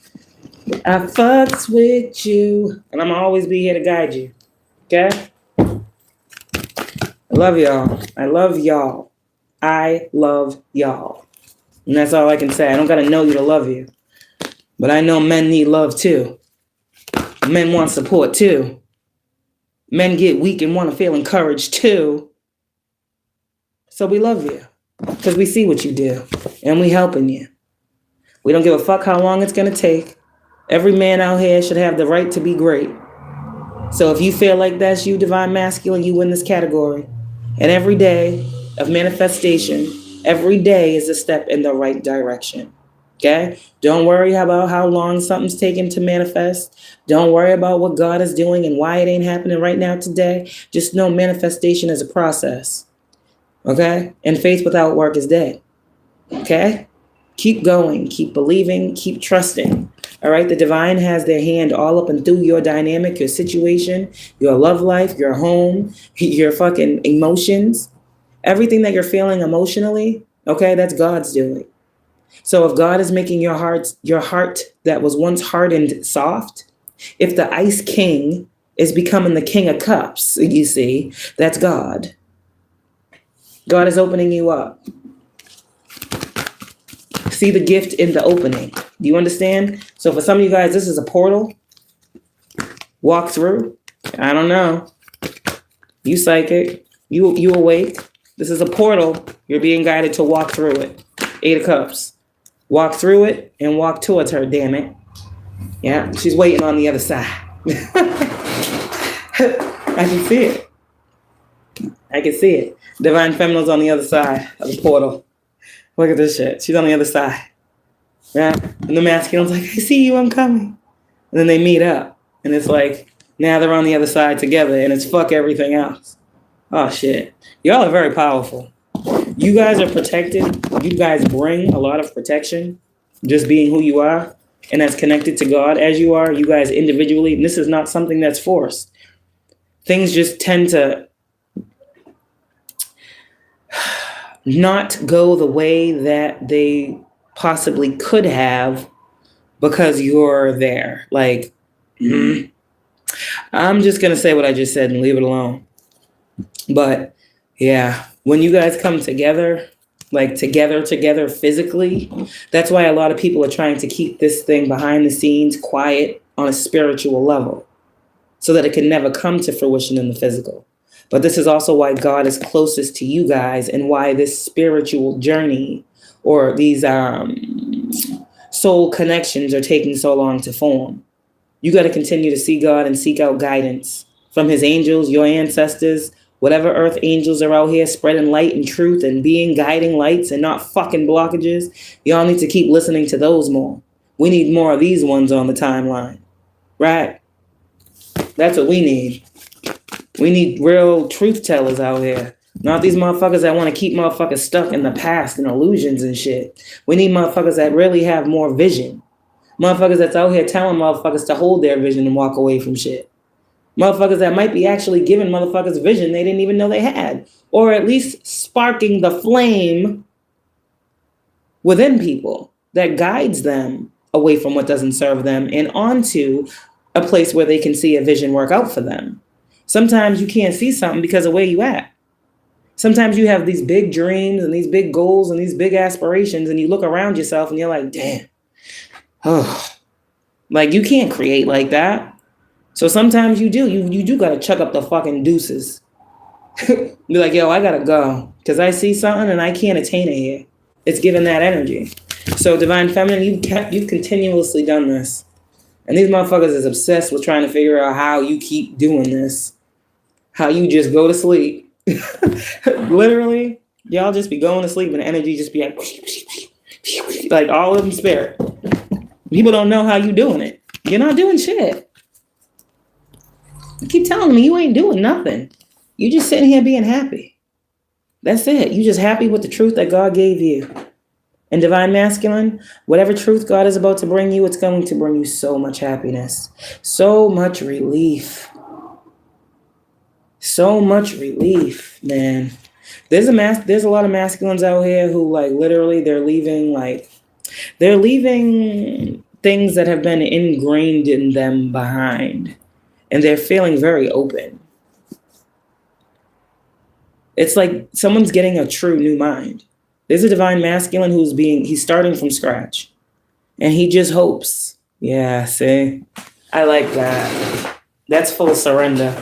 S1: I fucks with you, and I'm always be here to guide you. Okay? I love y'all. I love y'all. I love y'all. And that's all I can say. I don't gotta know you to love you. But I know men need love too. Men want support too. Men get weak and want to feel encouraged too. So we love you. Because we see what you do. And we helping you. We don't give a fuck how long it's going to take. Every man out here should have the right to be great. So if you feel like that's you, divine masculine, you win this category. And every day of manifestation, every day is a step in the right direction. Okay? Don't worry about how long something's taken to manifest. Don't worry about what God is doing and why it ain't happening right now today. Just know manifestation is a process. Okay? And faith without work is dead. Okay? Keep going. Keep believing. Keep trusting. All right? The divine has their hand all up and through your dynamic, your situation, your love life, your home, your fucking emotions. Everything that you're feeling emotionally, okay, that's God's doing. So if God is making your heart that was once hardened soft, if the ice king is becoming the king of cups, you see, that's God. God is opening you up. See the gift in the opening. Do you understand? So for some of you guys, this is a portal. Walk through. I don't know. You psychic. You awake. This is a portal. You're being guided to walk through it. 8 of Cups. Walk through it and walk towards her, damn it. Yeah, she's waiting on the other side. I can see it. I can see it. Divine Feminine's on the other side of the portal. Look at this shit. She's on the other side. Right? And the masculine's like, I see you, I'm coming. And then they meet up. And it's like, now they're on the other side together and it's fuck everything else. Oh, shit. Y'all are very powerful. You guys are protected. You guys bring a lot of protection, just being who you are, and that's connected to God as you are, you guys individually. And this is not something that's forced. Things just tend to not go the way that they possibly could have because you're there. Like, I'm just going to say what I just said and leave it alone. But yeah, when you guys come together, like together physically, that's why a lot of people are trying to keep this thing behind the scenes quiet on a spiritual level so that it can never come to fruition in the physical. But this is also why God is closest to you guys and why this spiritual journey or these soul connections are taking so long to form. You got to continue to see God and seek out guidance from his angels, your ancestors, whatever earth angels are out here spreading light and truth and being guiding lights and not fucking blockages. Y'all need to keep listening to those more. We need more of these ones on the timeline. Right? That's what we need. We need real truth tellers out here. Not these motherfuckers that want to keep motherfuckers stuck in the past and illusions and shit. We need motherfuckers that really have more vision. Motherfuckers that's out here telling motherfuckers to hold their vision and walk away from shit. Motherfuckers that might be actually giving motherfuckers vision they didn't even know they had. Or at least sparking the flame within people that guides them away from what doesn't serve them and onto a place where they can see a vision work out for them. Sometimes you can't see something because of where you at. Sometimes you have these big dreams and these big goals and these big aspirations, and you look around yourself and you're like, damn, oh, like you can't create like that. So sometimes you do. You do gotta chuck up the fucking deuces. Be like, yo, I gotta go because I see something and I can't attain it here. It's giving that energy. So Divine Feminine, you've continuously done this. And these motherfuckers is obsessed with trying to figure out how you keep doing this. How you just go to sleep. Literally, y'all just be going to sleep and the energy just be like all in spirit. People don't know how you doing it. You're not doing shit. You keep telling me you ain't doing nothing. You just sitting here being happy. That's it. You just happy with the truth that God gave you. And Divine Masculine, whatever truth God is about to bring you, it's going to bring you so much happiness, so much relief. So much relief, man. There's a lot of masculines out here who like literally they're leaving things that have been ingrained in them behind. And they're feeling very open. It's like someone's getting a true new mind. There's a Divine Masculine he's starting from scratch. And he just hopes. Yeah, see? I like that. That's full surrender.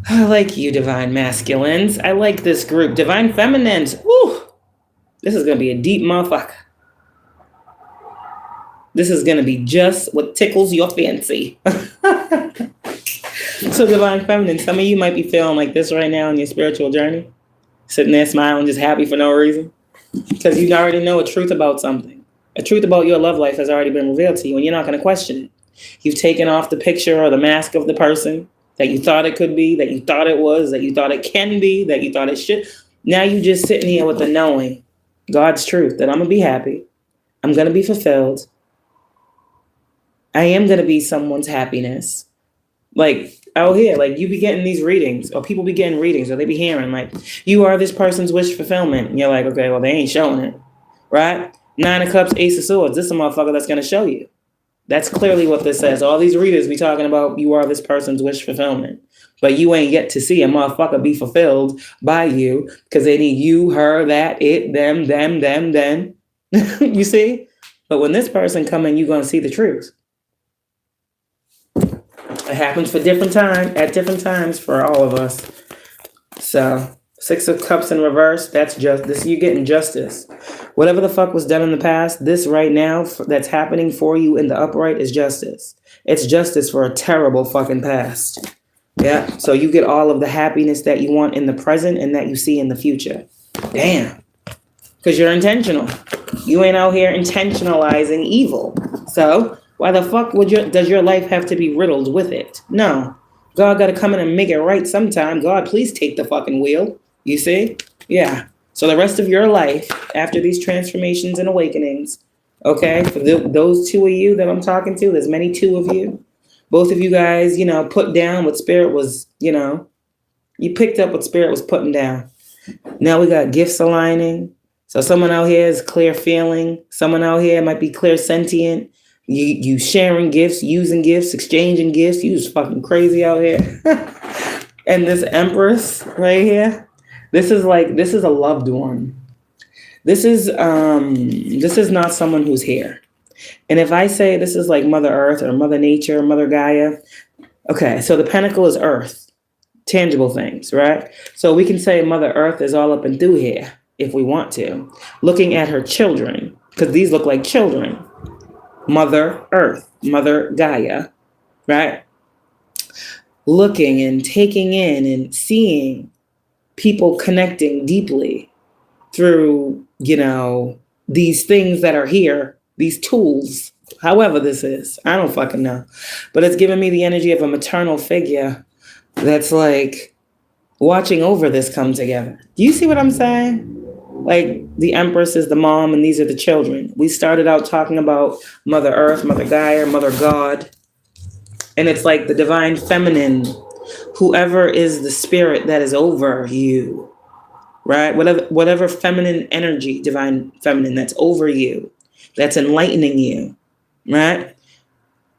S1: I like you, Divine Masculines. I like this group. Divine Feminines. Woo! This is going to be a deep motherfucker. This is going to be just what tickles your fancy. So Divine Feminine, some of you might be feeling like this right now in your spiritual journey. Sitting there smiling, just happy for no reason. Because you already know a truth about something. A truth about your love life has already been revealed to you, and you're not going to question it. You've taken off the picture or the mask of the person that you thought it could be, that you thought it was, that you thought it can be, that you thought it should. Now you just sitting here with the knowing, God's truth, that I'm going to be happy. I'm going to be fulfilled. I am going to be someone's happiness. Like out here, like you be getting these readings, or people be getting readings, or they be hearing like, you are this person's wish fulfillment. And you're like, okay, well, they ain't showing it, right? 9 of Cups, Ace of Swords. This is a motherfucker that's going to show you. That's clearly what this says. All these readers be talking about you are this person's wish fulfillment. But you ain't yet to see a motherfucker be fulfilled by you because they need you, her, that, it, them, then. You see? But when this person come in, you're going to see the truth. It happens at different times for all of us. So 6 of Cups in reverse, that's just this. You're getting justice. Whatever the fuck was done in the past, this right now that's happening for you in the upright is justice. It's justice for a terrible fucking past. Yeah. So you get all of the happiness that you want in the present and that you see in the future. Damn. Because you're intentional. You ain't out here intentionalizing evil. So why the fuck does your life have to be riddled with it? No. God got to come in and make it right sometime. God, please take the fucking wheel. You see? Yeah. So the rest of your life, after these transformations and awakenings, okay, for those 2 of you that I'm talking to, there's many 2 of you. Both of you guys, put down what spirit was, you picked up what spirit was putting down. Now we got gifts aligning. So someone out here is clear feeling. Someone out here might be clear sentient. You sharing gifts, using gifts, exchanging gifts. You just fucking crazy out here. And this Empress right here. This is a loved one. This is not someone who's here. And if I say this is like Mother Earth or Mother Nature, Mother Gaia, okay, so the pentacle is Earth, tangible things, right? So we can say Mother Earth is all up and through here if we want to, looking at her children, because these look like children. Mother Earth, Mother Gaia, right? Looking and taking in and seeing people connecting deeply through, these things that are here, these tools, however this is. I don't fucking know. But it's giving me the energy of a maternal figure that's like watching over this come together. Do you see what I'm saying? Like the Empress is the mom and these are the children. We started out talking about Mother Earth, Mother Gaia, Mother God. And it's like the Divine Feminine, whoever is the spirit that is over you, right? Whatever feminine energy, Divine Feminine, that's over you, that's enlightening you, right?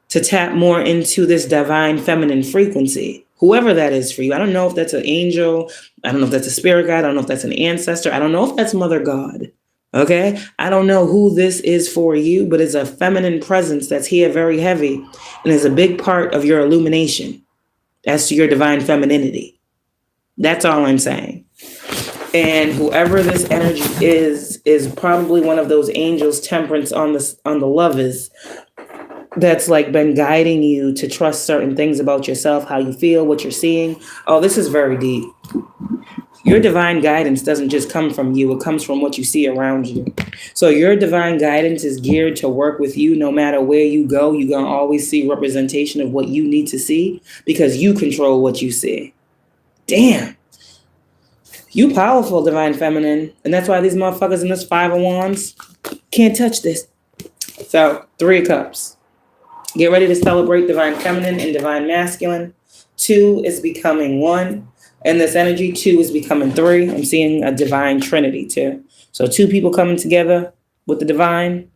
S1: To tap more into this Divine Feminine frequency. whoever that is for you. I don't know if that's an angel. I don't know if that's a spirit guide. I don't know if that's an ancestor. I don't know if that's Mother God. Okay? I don't know who this is for you, but it's a feminine presence that's here very heavy and is a big part of your illumination as to your divine femininity. That's all I'm saying. And whoever this energy is probably one of those angels, temperance on the lovers, that's like been guiding you to trust certain things about yourself, how you feel, what you're seeing. Oh, this is very deep. Your divine guidance doesn't just come from you. It comes from what you see around you. So your divine guidance is geared to work with you no matter where you go. You're going to always see representation of what you need to see because you control what you see. Damn. You powerful, divine feminine. And that's why these motherfuckers in this Five of Wands can't touch this. So, 3 of Cups. Get ready to celebrate divine feminine and divine masculine. 2 is becoming 1. And this energy, 2 is becoming 3. I'm seeing a divine trinity too. So 2 people coming together with the divine,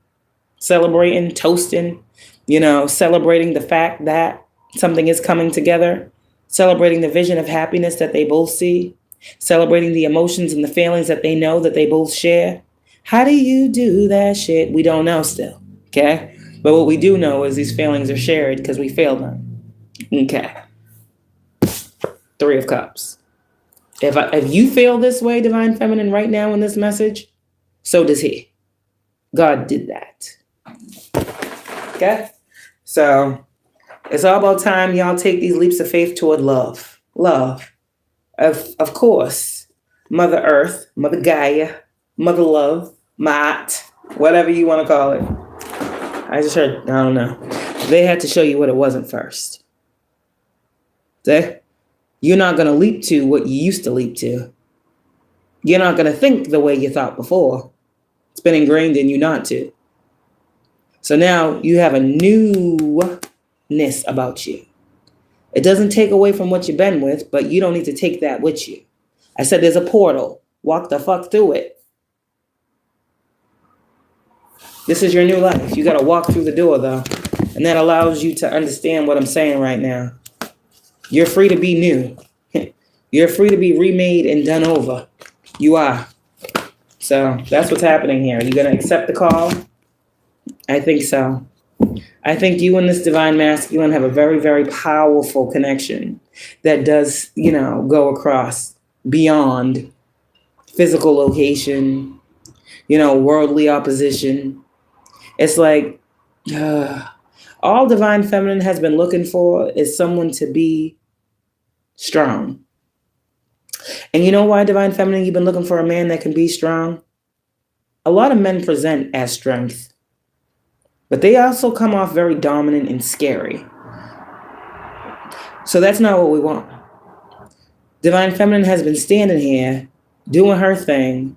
S1: celebrating, toasting, celebrating the fact that something is coming together, celebrating the vision of happiness that they both see, celebrating the emotions and the feelings that they know that they both share. How do you do that shit? We don't know still, okay? But what we do know is these feelings are shared because we feel them, okay? 3 of Cups. If you feel this way, divine feminine, right now in this message, so does he. God did that, okay? So it's all about time y'all take these leaps of faith toward love. Love. Of course, Mother Earth, Mother Gaia, Mother Love, Maat, whatever you want to call it. I don't know. They had to show you what it wasn't first. See? You're not going to leap to what you used to leap to. You're not going to think the way you thought before. It's been ingrained in you not to. So now you have a newness about you. It doesn't take away from what you've been with, but you don't need to take that with you. I said there's a portal. Walk the fuck through it. This is your new life. You got to walk through the door, though. And that allows you to understand what I'm saying right now. You're free to be new. You're free to be remade and done over. You are. So that's what's happening here. Are you going to accept the call? I think so. I think you and this divine masculine have a very, very powerful connection that does, go across beyond physical location, worldly opposition. It's like all divine feminine has been looking for is someone to be strong. And you know why, divine feminine, you've been looking for a man that can be strong? A lot of men present as strength. But they also come off very dominant and scary. So that's not what we want. Divine Feminine has been standing here, doing her thing.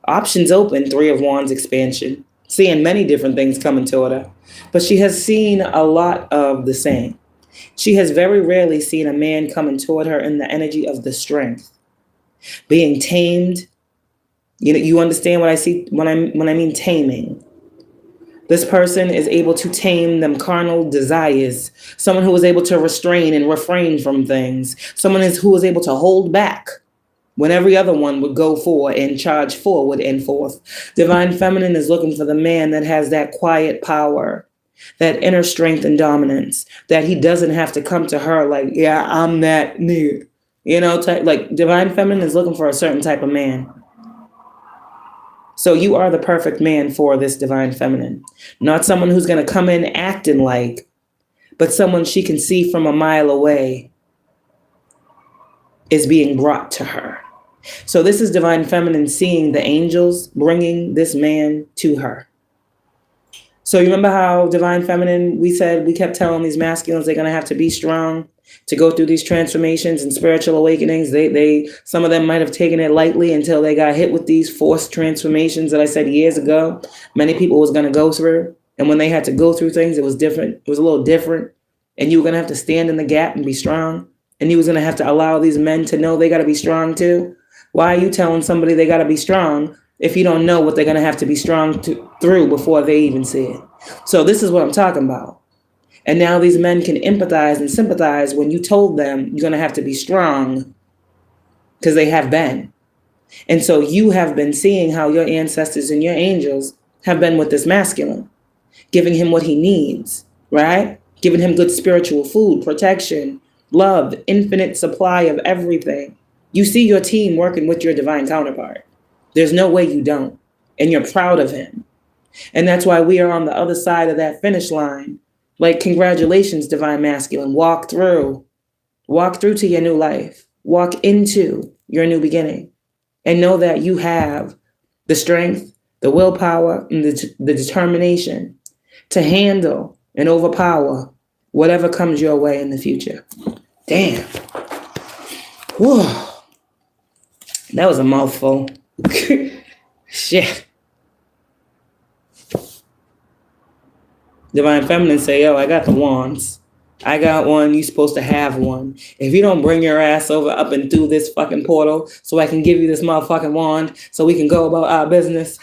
S1: Options open, 3 of Wands expansion. Seeing many different things coming toward her. But she has seen a lot of the same. She has very rarely seen a man coming toward her in the energy of the strength. Being tamed. You understand what I see when I mean taming. This person is able to tame them carnal desires. Someone who is able to restrain and refrain from things. Someone who is able to hold back when every other one would go for and charge forward and forth. Divine Feminine is looking for the man that has that quiet power, that inner strength and dominance, that he doesn't have to come to her like, yeah, I'm that nigga. Like Divine Feminine is looking for a certain type of man. So you are the perfect man for this divine feminine. Not someone who's going to come in acting like, but someone she can see from a mile away is being brought to her. So this is divine feminine seeing the angels bringing this man to her. So you remember how divine feminine, we kept telling these masculines they're going to have to be strong to go through these transformations and spiritual awakenings. Some of them might have taken it lightly until they got hit with these forced transformations that I said years ago. Many people was going to go through. And when they had to go through things, it was different. It was a little different. And you were going to have to stand in the gap and be strong. And you was going to have to allow these men to know they got to be strong too. Why are you telling somebody they got to be strong if you don't know what they're going to have to be strong through before they even see it? So this is what I'm talking about. And now these men can empathize and sympathize when you told them you're going to have to be strong, because they have been. And so you have been seeing how your ancestors and your angels have been with this masculine, giving him what he needs, right? Giving him good spiritual food, protection, love, infinite supply of everything. You see your team working with your divine counterpart. There's no way you don't. And you're proud of him. And that's why we are on the other side of that finish line. Like, congratulations, divine masculine. Walk through. Walk through to your new life. Walk into your new beginning. And know that you have the strength, the willpower, and the determination to handle and overpower whatever comes your way in the future. Damn. Whoa. That was a mouthful. Shit. Divine Feminine say, yo, I got the wands. I got one. You supposed to have one. If you don't bring your ass over up and through this fucking portal so I can give you this motherfucking wand so we can go about our business.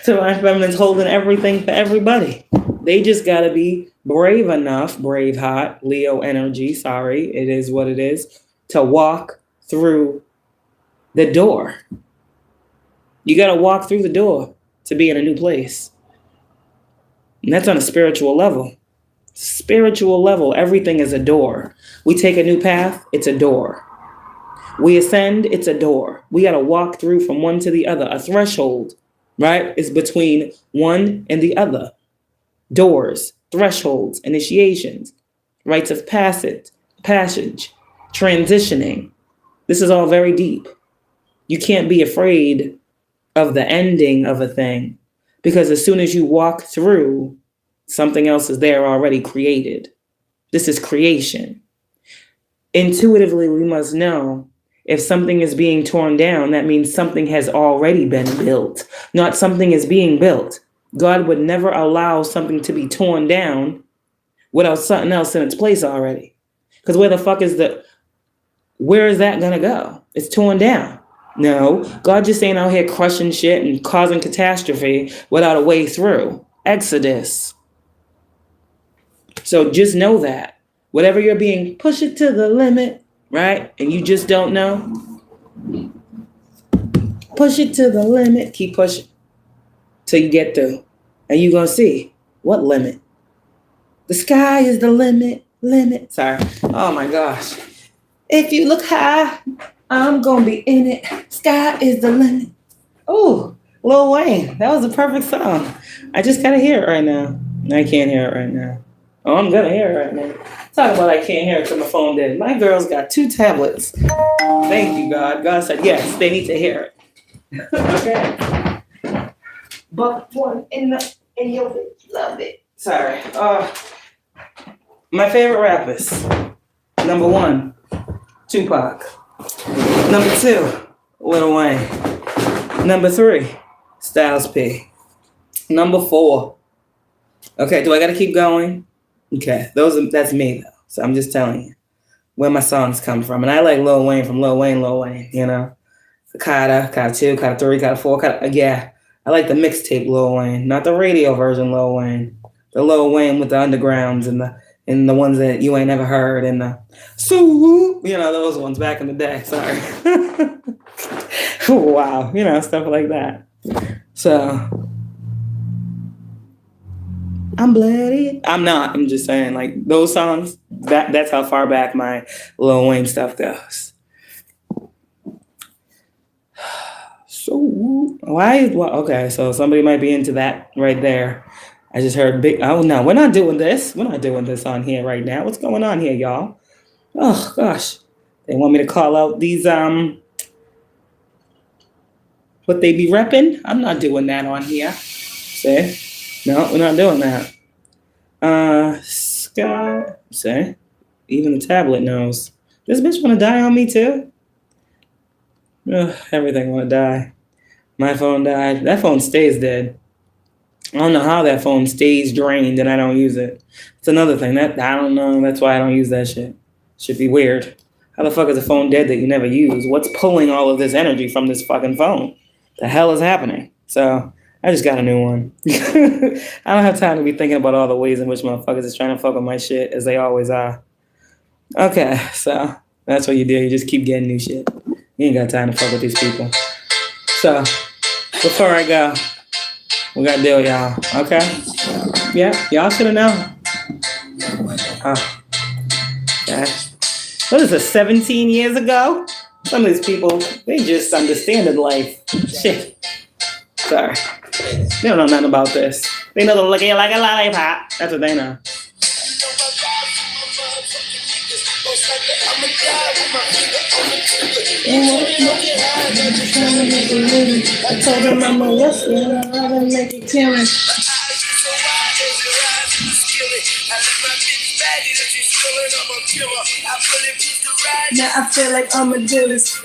S1: Divine Feminine's holding everything for everybody. They just got to be brave enough, brave heart, Leo energy, sorry, it is what it is, to walk through the door. You got to walk through the door to be in a new place. And that's on a spiritual level. Spiritual level, everything is a door. We take a new path, it's a door. We ascend, it's a door. We got to walk through from one to the other. A threshold, right, is between one and the other. Doors, thresholds, initiations, rites of passage, transitioning. This is all very deep. You can't be afraid of the ending of a thing, because as soon as you walk through, something else is there already created. This is creation. Intuitively, we must know if something is being torn down, that means something has already been built, not something is being built. God would never allow something to be torn down without something else in its place already. Because where is that going to go? It's torn down. No, God just ain't out here crushing shit and causing catastrophe without a way through. Exodus. So just know that. Whatever you're being, push it to the limit, right? And you just don't know. Push it to the limit. Keep pushing till you get through. And you're going to see what limit. The sky is the limit. Sorry. Oh my gosh. If you look high, I'm going to be in it. Sky is the limit. Oh, Lil Wayne. That was a perfect song. I just got to hear it right now. I can't hear it right now. Oh, I'm going to hear it right now. Talk about I can't hear it till my phone dead. My girl's got 2 tablets. Thank you, God. God said, yes, they need to hear it. Okay. But one in your bitch. Love it. Sorry. My favorite rappers. Number 1, Tupac. Number 2, Lil Wayne. Number 3, Styles P. Number 4. Okay, do I gotta keep going? Okay, that's me though. So I'm just telling you where my songs come from. And I like Lil Wayne from Lil Wayne, you know. Carter 2, Carter 3, Carter 4, yeah. I like the mixtape Lil Wayne, not the radio version Lil Wayne. The Lil Wayne with the undergrounds and the ones that you ain't never heard, and those ones back in the day. Sorry. Wow, stuff like that. So I'm bloody. I'm not. I'm just saying, like, those songs, that's how far back my Lil Wayne stuff goes. So okay, so somebody might be into that right there. I just heard oh no, we're not doing this. We're not doing this on here right now. What's going on here, y'all? Oh gosh. They want me to call out these what they be repping? I'm not doing that on here. See? No, we're not doing that. Scott, see? Even the tablet knows. This bitch wanna die on me too? Ugh, everything wanna die. My phone died. That phone stays dead. I don't know how that phone stays drained and I don't use it. It's another thing. I don't know. That's why I don't use that shit. Should be weird. How the fuck is a phone dead that you never use? What's pulling all of this energy from this fucking phone? The hell is happening? So I just got a new one. I don't have time to be thinking about all the ways in which motherfuckers is trying to fuck with my shit, as they always are. Okay, so that's what you do. You just keep getting new shit. You ain't got time to fuck with these people. So, before I go, we got to deal with y'all, okay? Yeah, y'all should have known. Oh, okay. What is this, 17 years ago? Some of these people, they just understand life. Shit. Sorry. They don't know nothing about this. They know the looking like a lollipop. That's what they know. I told them I'm a wrestler. I'm gonna make it killing. Now I feel like I'm a dealist.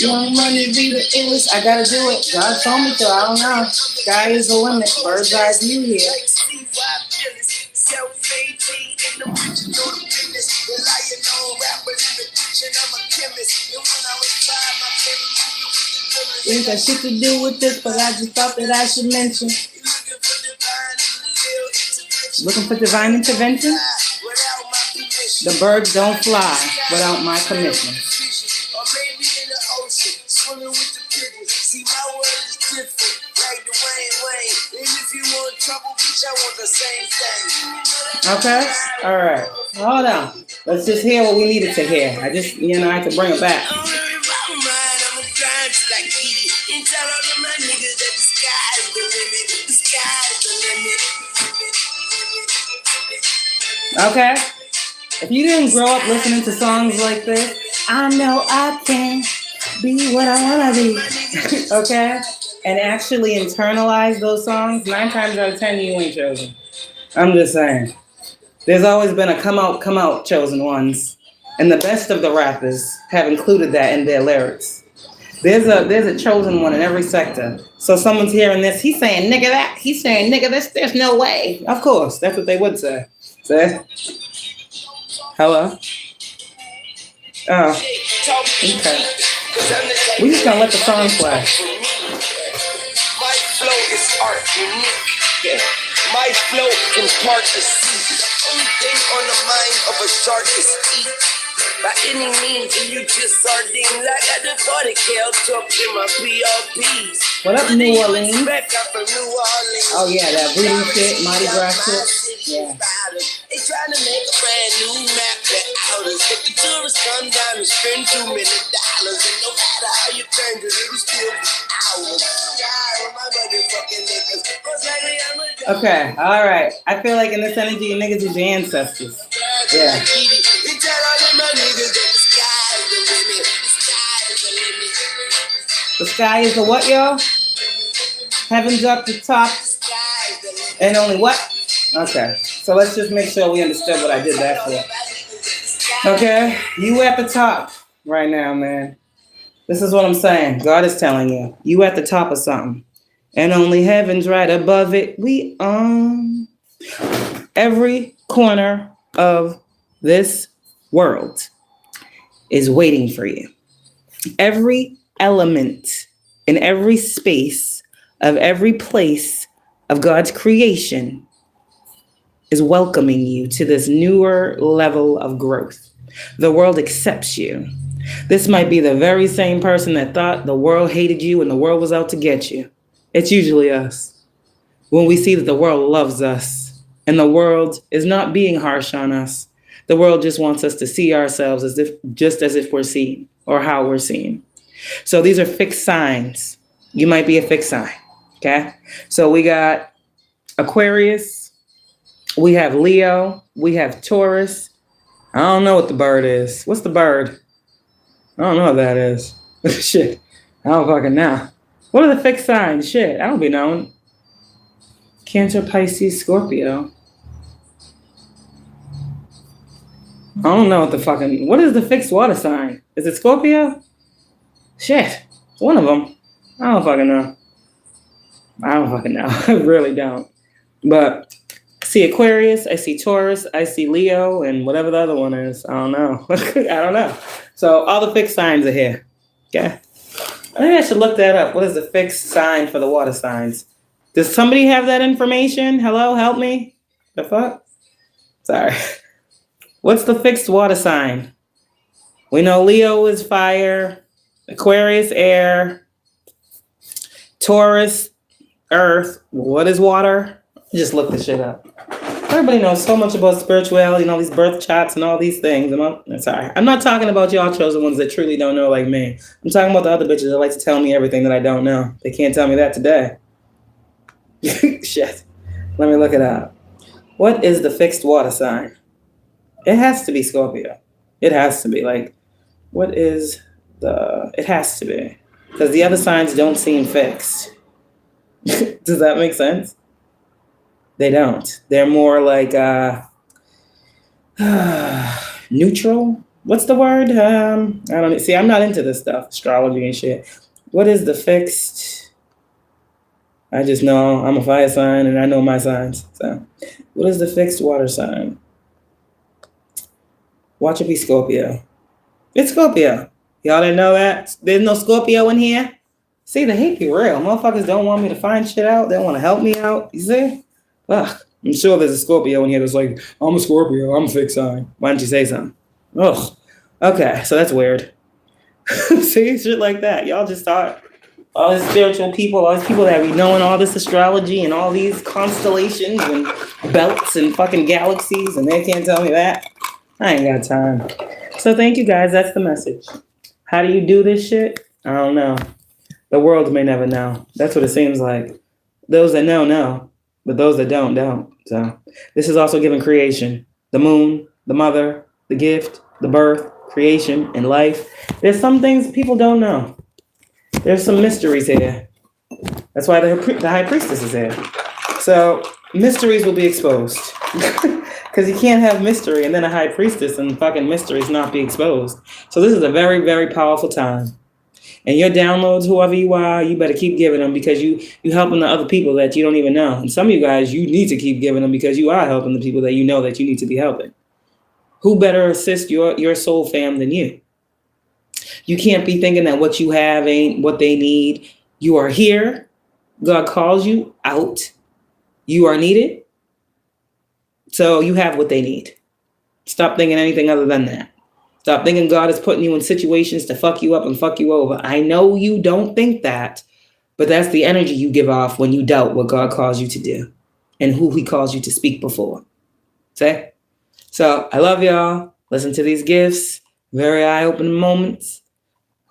S1: Young money be the illest. I gotta do it. God told me to. I don't know. Sky is the limit. Bird's eye view here. Ain't got shit to do with this, but I just thought that I should mention. Looking for divine intervention? The birds don't fly without my permission. Okay? Alright. Hold on. Let's just hear what we needed to hear. I just, I had to bring it back. Okay? If you didn't grow up listening to songs like this, I know I can be what I want to be. Okay? And actually internalize those songs, 9 times out of 10, you ain't chosen. I'm just saying. There's always been a come out chosen ones. And the best of the rappers have included that in their lyrics. There's a chosen one in every sector. So someone's hearing this, he's saying nigga that, he's saying nigga this, there's no way. Of course, that's what they would say. See? Hello? Oh. Okay. We just gonna let the song play.
S2: My flow is art unique. Yeah. My flow imparts a seed. The only thing on the mind of a shark is eat. By any means, and you just sardine. I got the 40 cal tucked in my PRPs.
S1: What up, New Orleans?
S2: Oh
S1: yeah, that voodoo shit, Mardi Gras shit. Yeah.
S2: They trying to make a brand new map that outers. If the tourists come down and spend $2 million, and no matter how you turn it, it'll still be ours.
S1: Okay, all right. I feel like in this energy, you niggas is your ancestors. Yeah. The sky is the what, y'all? Heaven's up the top. And only what? Okay. So let's just make sure we understood what I did that for. Okay? You at the top right now, man. This is what I'm saying. God is telling you. You at the top of something. And only heaven's right above it. We own every corner of this world is waiting for you. Every element in every space of every place of God's creation is welcoming you to this newer level of growth. The world accepts you. This might be the very same person that thought the world hated you and the world was out to get you. It's usually us. When we see that the world loves us and the world is not being harsh on us, the world just wants us to see ourselves as if we're seen or how we're seen. So these are fixed signs. You might be a fixed sign. Okay. So we got Aquarius. We have Leo. We have Taurus. I don't know what the bird is. What's the bird? I don't know what that is. Shit. I don't fucking know. What are the fixed signs? Shit. I don't be knowing. Cancer, Pisces, Scorpio. I don't know what the fucking... What is the fixed water sign? Is it Scorpio? Shit. It's one of them. I don't fucking know. I really don't. But I see Aquarius, I see Taurus, I see Leo, and whatever the other one is. I don't know. I don't know. So all the fixed signs are here. Okay? Maybe I should look that up. What is the fixed sign for the water signs? Does somebody have that information? Hello, help me. The fuck? Sorry. What's the fixed water sign? We know Leo is fire, Aquarius air, Taurus earth. What is water? Just look this shit up. Everybody knows so much about spirituality and all these birth charts and all these things. Sorry. I'm not talking about y'all chosen ones that truly don't know like me. I'm talking about the other bitches that like to tell me everything that I don't know. They can't tell me that today. Shit. Let me look it up. What is the fixed water sign? It has to be Scorpio. It has to be. Like, what is the... It has to be. Because the other signs don't seem fixed. Does that make sense? They don't. They're more like neutral. What's the word? I don't see. I'm not into this stuff, astrology and shit. What is the fixed? I just know I'm a fire sign and I know my signs. So, what is the fixed water sign? Watch it be Scorpio. It's Scorpio. Y'all didn't know that? There's no Scorpio in here. See, the hate be real. Motherfuckers don't want me to find shit out. They don't want to help me out. You see? Ugh, I'm sure there's a Scorpio in here that's like, I'm a Scorpio, I'm a fixed sign. Why don't you say something? Ugh. Okay, so that's weird. See, shit like that. Y'all just thought all these spiritual people, all these people that be knowing all this astrology and all these constellations and belts and fucking galaxies, and they can't tell me that. I ain't got time. So thank you guys. That's the message. How do you do this shit? I don't know. The world may never know. That's what it seems like. Those that know, know. But those that don't, don't. So this is also given creation. The moon, the mother, the gift, the birth, creation, and life. There's some things people don't know. There's some mysteries here. That's why the high priestess is here. So mysteries will be exposed. Because you can't have mystery and then a high priestess and fucking mysteries not be exposed. So this is a very, very powerful time. And your downloads, whoever you are, you better keep giving them because you helping the other people that you don't even know. And some of you guys, you need to keep giving them because you are helping the people that you know that you need to be helping. Who better assist your soul fam than you? You can't be thinking that what you have ain't what they need. You are here. God calls you out. You are needed. So you have what they need. Stop thinking anything other than that. Stop thinking God is putting you in situations to fuck you up and fuck you over. I know you don't think that, but that's the energy you give off when you doubt what God calls you to do and who he calls you to speak before. See? So I love y'all. Listen to these gifts. Very eye-opening moments.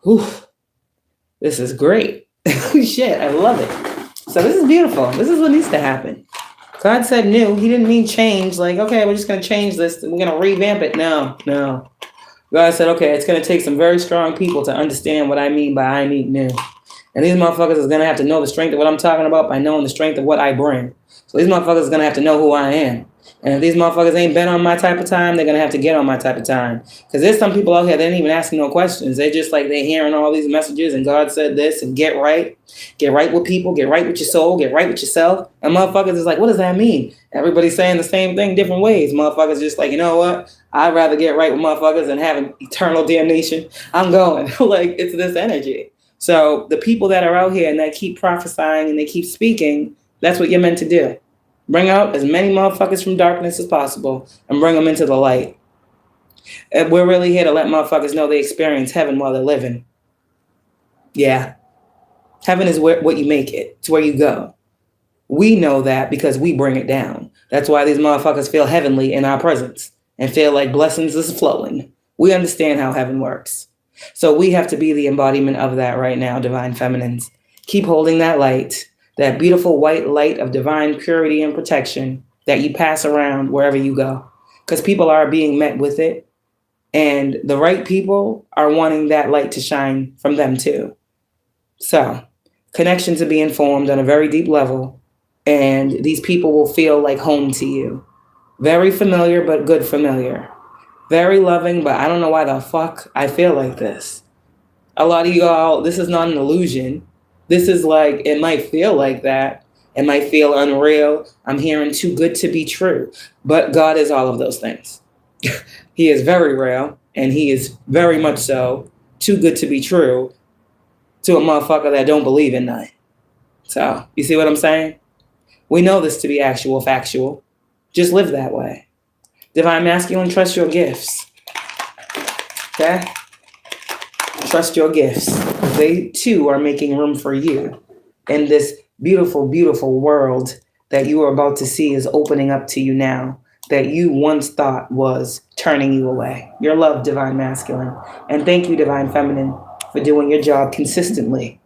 S1: Whew. This is great. Shit, I love it. So this is beautiful. This is what needs to happen. God said new. He didn't mean change. Like, okay, we're just going to change this. We're going to revamp it. No. God said, okay, it's going to take some very strong people to understand what I mean by I need new. And these motherfuckers is going to have to know the strength of what I'm talking about by knowing the strength of what I bring. So these motherfuckers is going to have to know who I am. And if these motherfuckers ain't been on my type of time, they're going to have to get on my type of time. Because there's some people out here that ain't even asking no questions. They just like, they're hearing all these messages and God said this and get right. Get right with people. Get right with your soul. Get right with yourself. And motherfuckers is like, what does that mean? Everybody's saying the same thing different ways. Motherfuckers just like, you know what? I'd rather get right with motherfuckers than having eternal damnation. I'm going. Like, it's this energy. So the people that are out here and that keep prophesying and they keep speaking, that's what you're meant to do. Bring out as many motherfuckers from darkness as possible and bring them into the light. And we're really here to let motherfuckers know they experience heaven while they're living. Yeah. Heaven is what you make it. It's where you go. We know that because we bring it down. That's why these motherfuckers feel heavenly in our presence and feel like blessings is flowing. We understand how heaven works. So we have to be the embodiment of that right now, divine feminines. Keep holding that light. That beautiful white light of divine purity and protection that you pass around wherever you go. Because people are being met with it. And the right people are wanting that light to shine from them too. So connections are being formed on a very deep level. And these people will feel like home to you. Very familiar, but good familiar. Very loving, but I don't know why the fuck I feel like this. A lot of y'all, this is not an illusion. This is like, it might feel like that. It might feel unreal. I'm hearing too good to be true. But God is all of those things. He is very real, and he is very much so too good to be true. to a motherfucker that don't believe in nothing. So, you see what I'm saying? We know this to be actual factual. Just live that way. Divine Masculine, trust your gifts. Okay? Trust your gifts. They too are making room for you. And this beautiful, beautiful world that you are about to see is opening up to you now, that you once thought was turning you away. Your love, Divine Masculine. And thank you, Divine Feminine, for doing your job consistently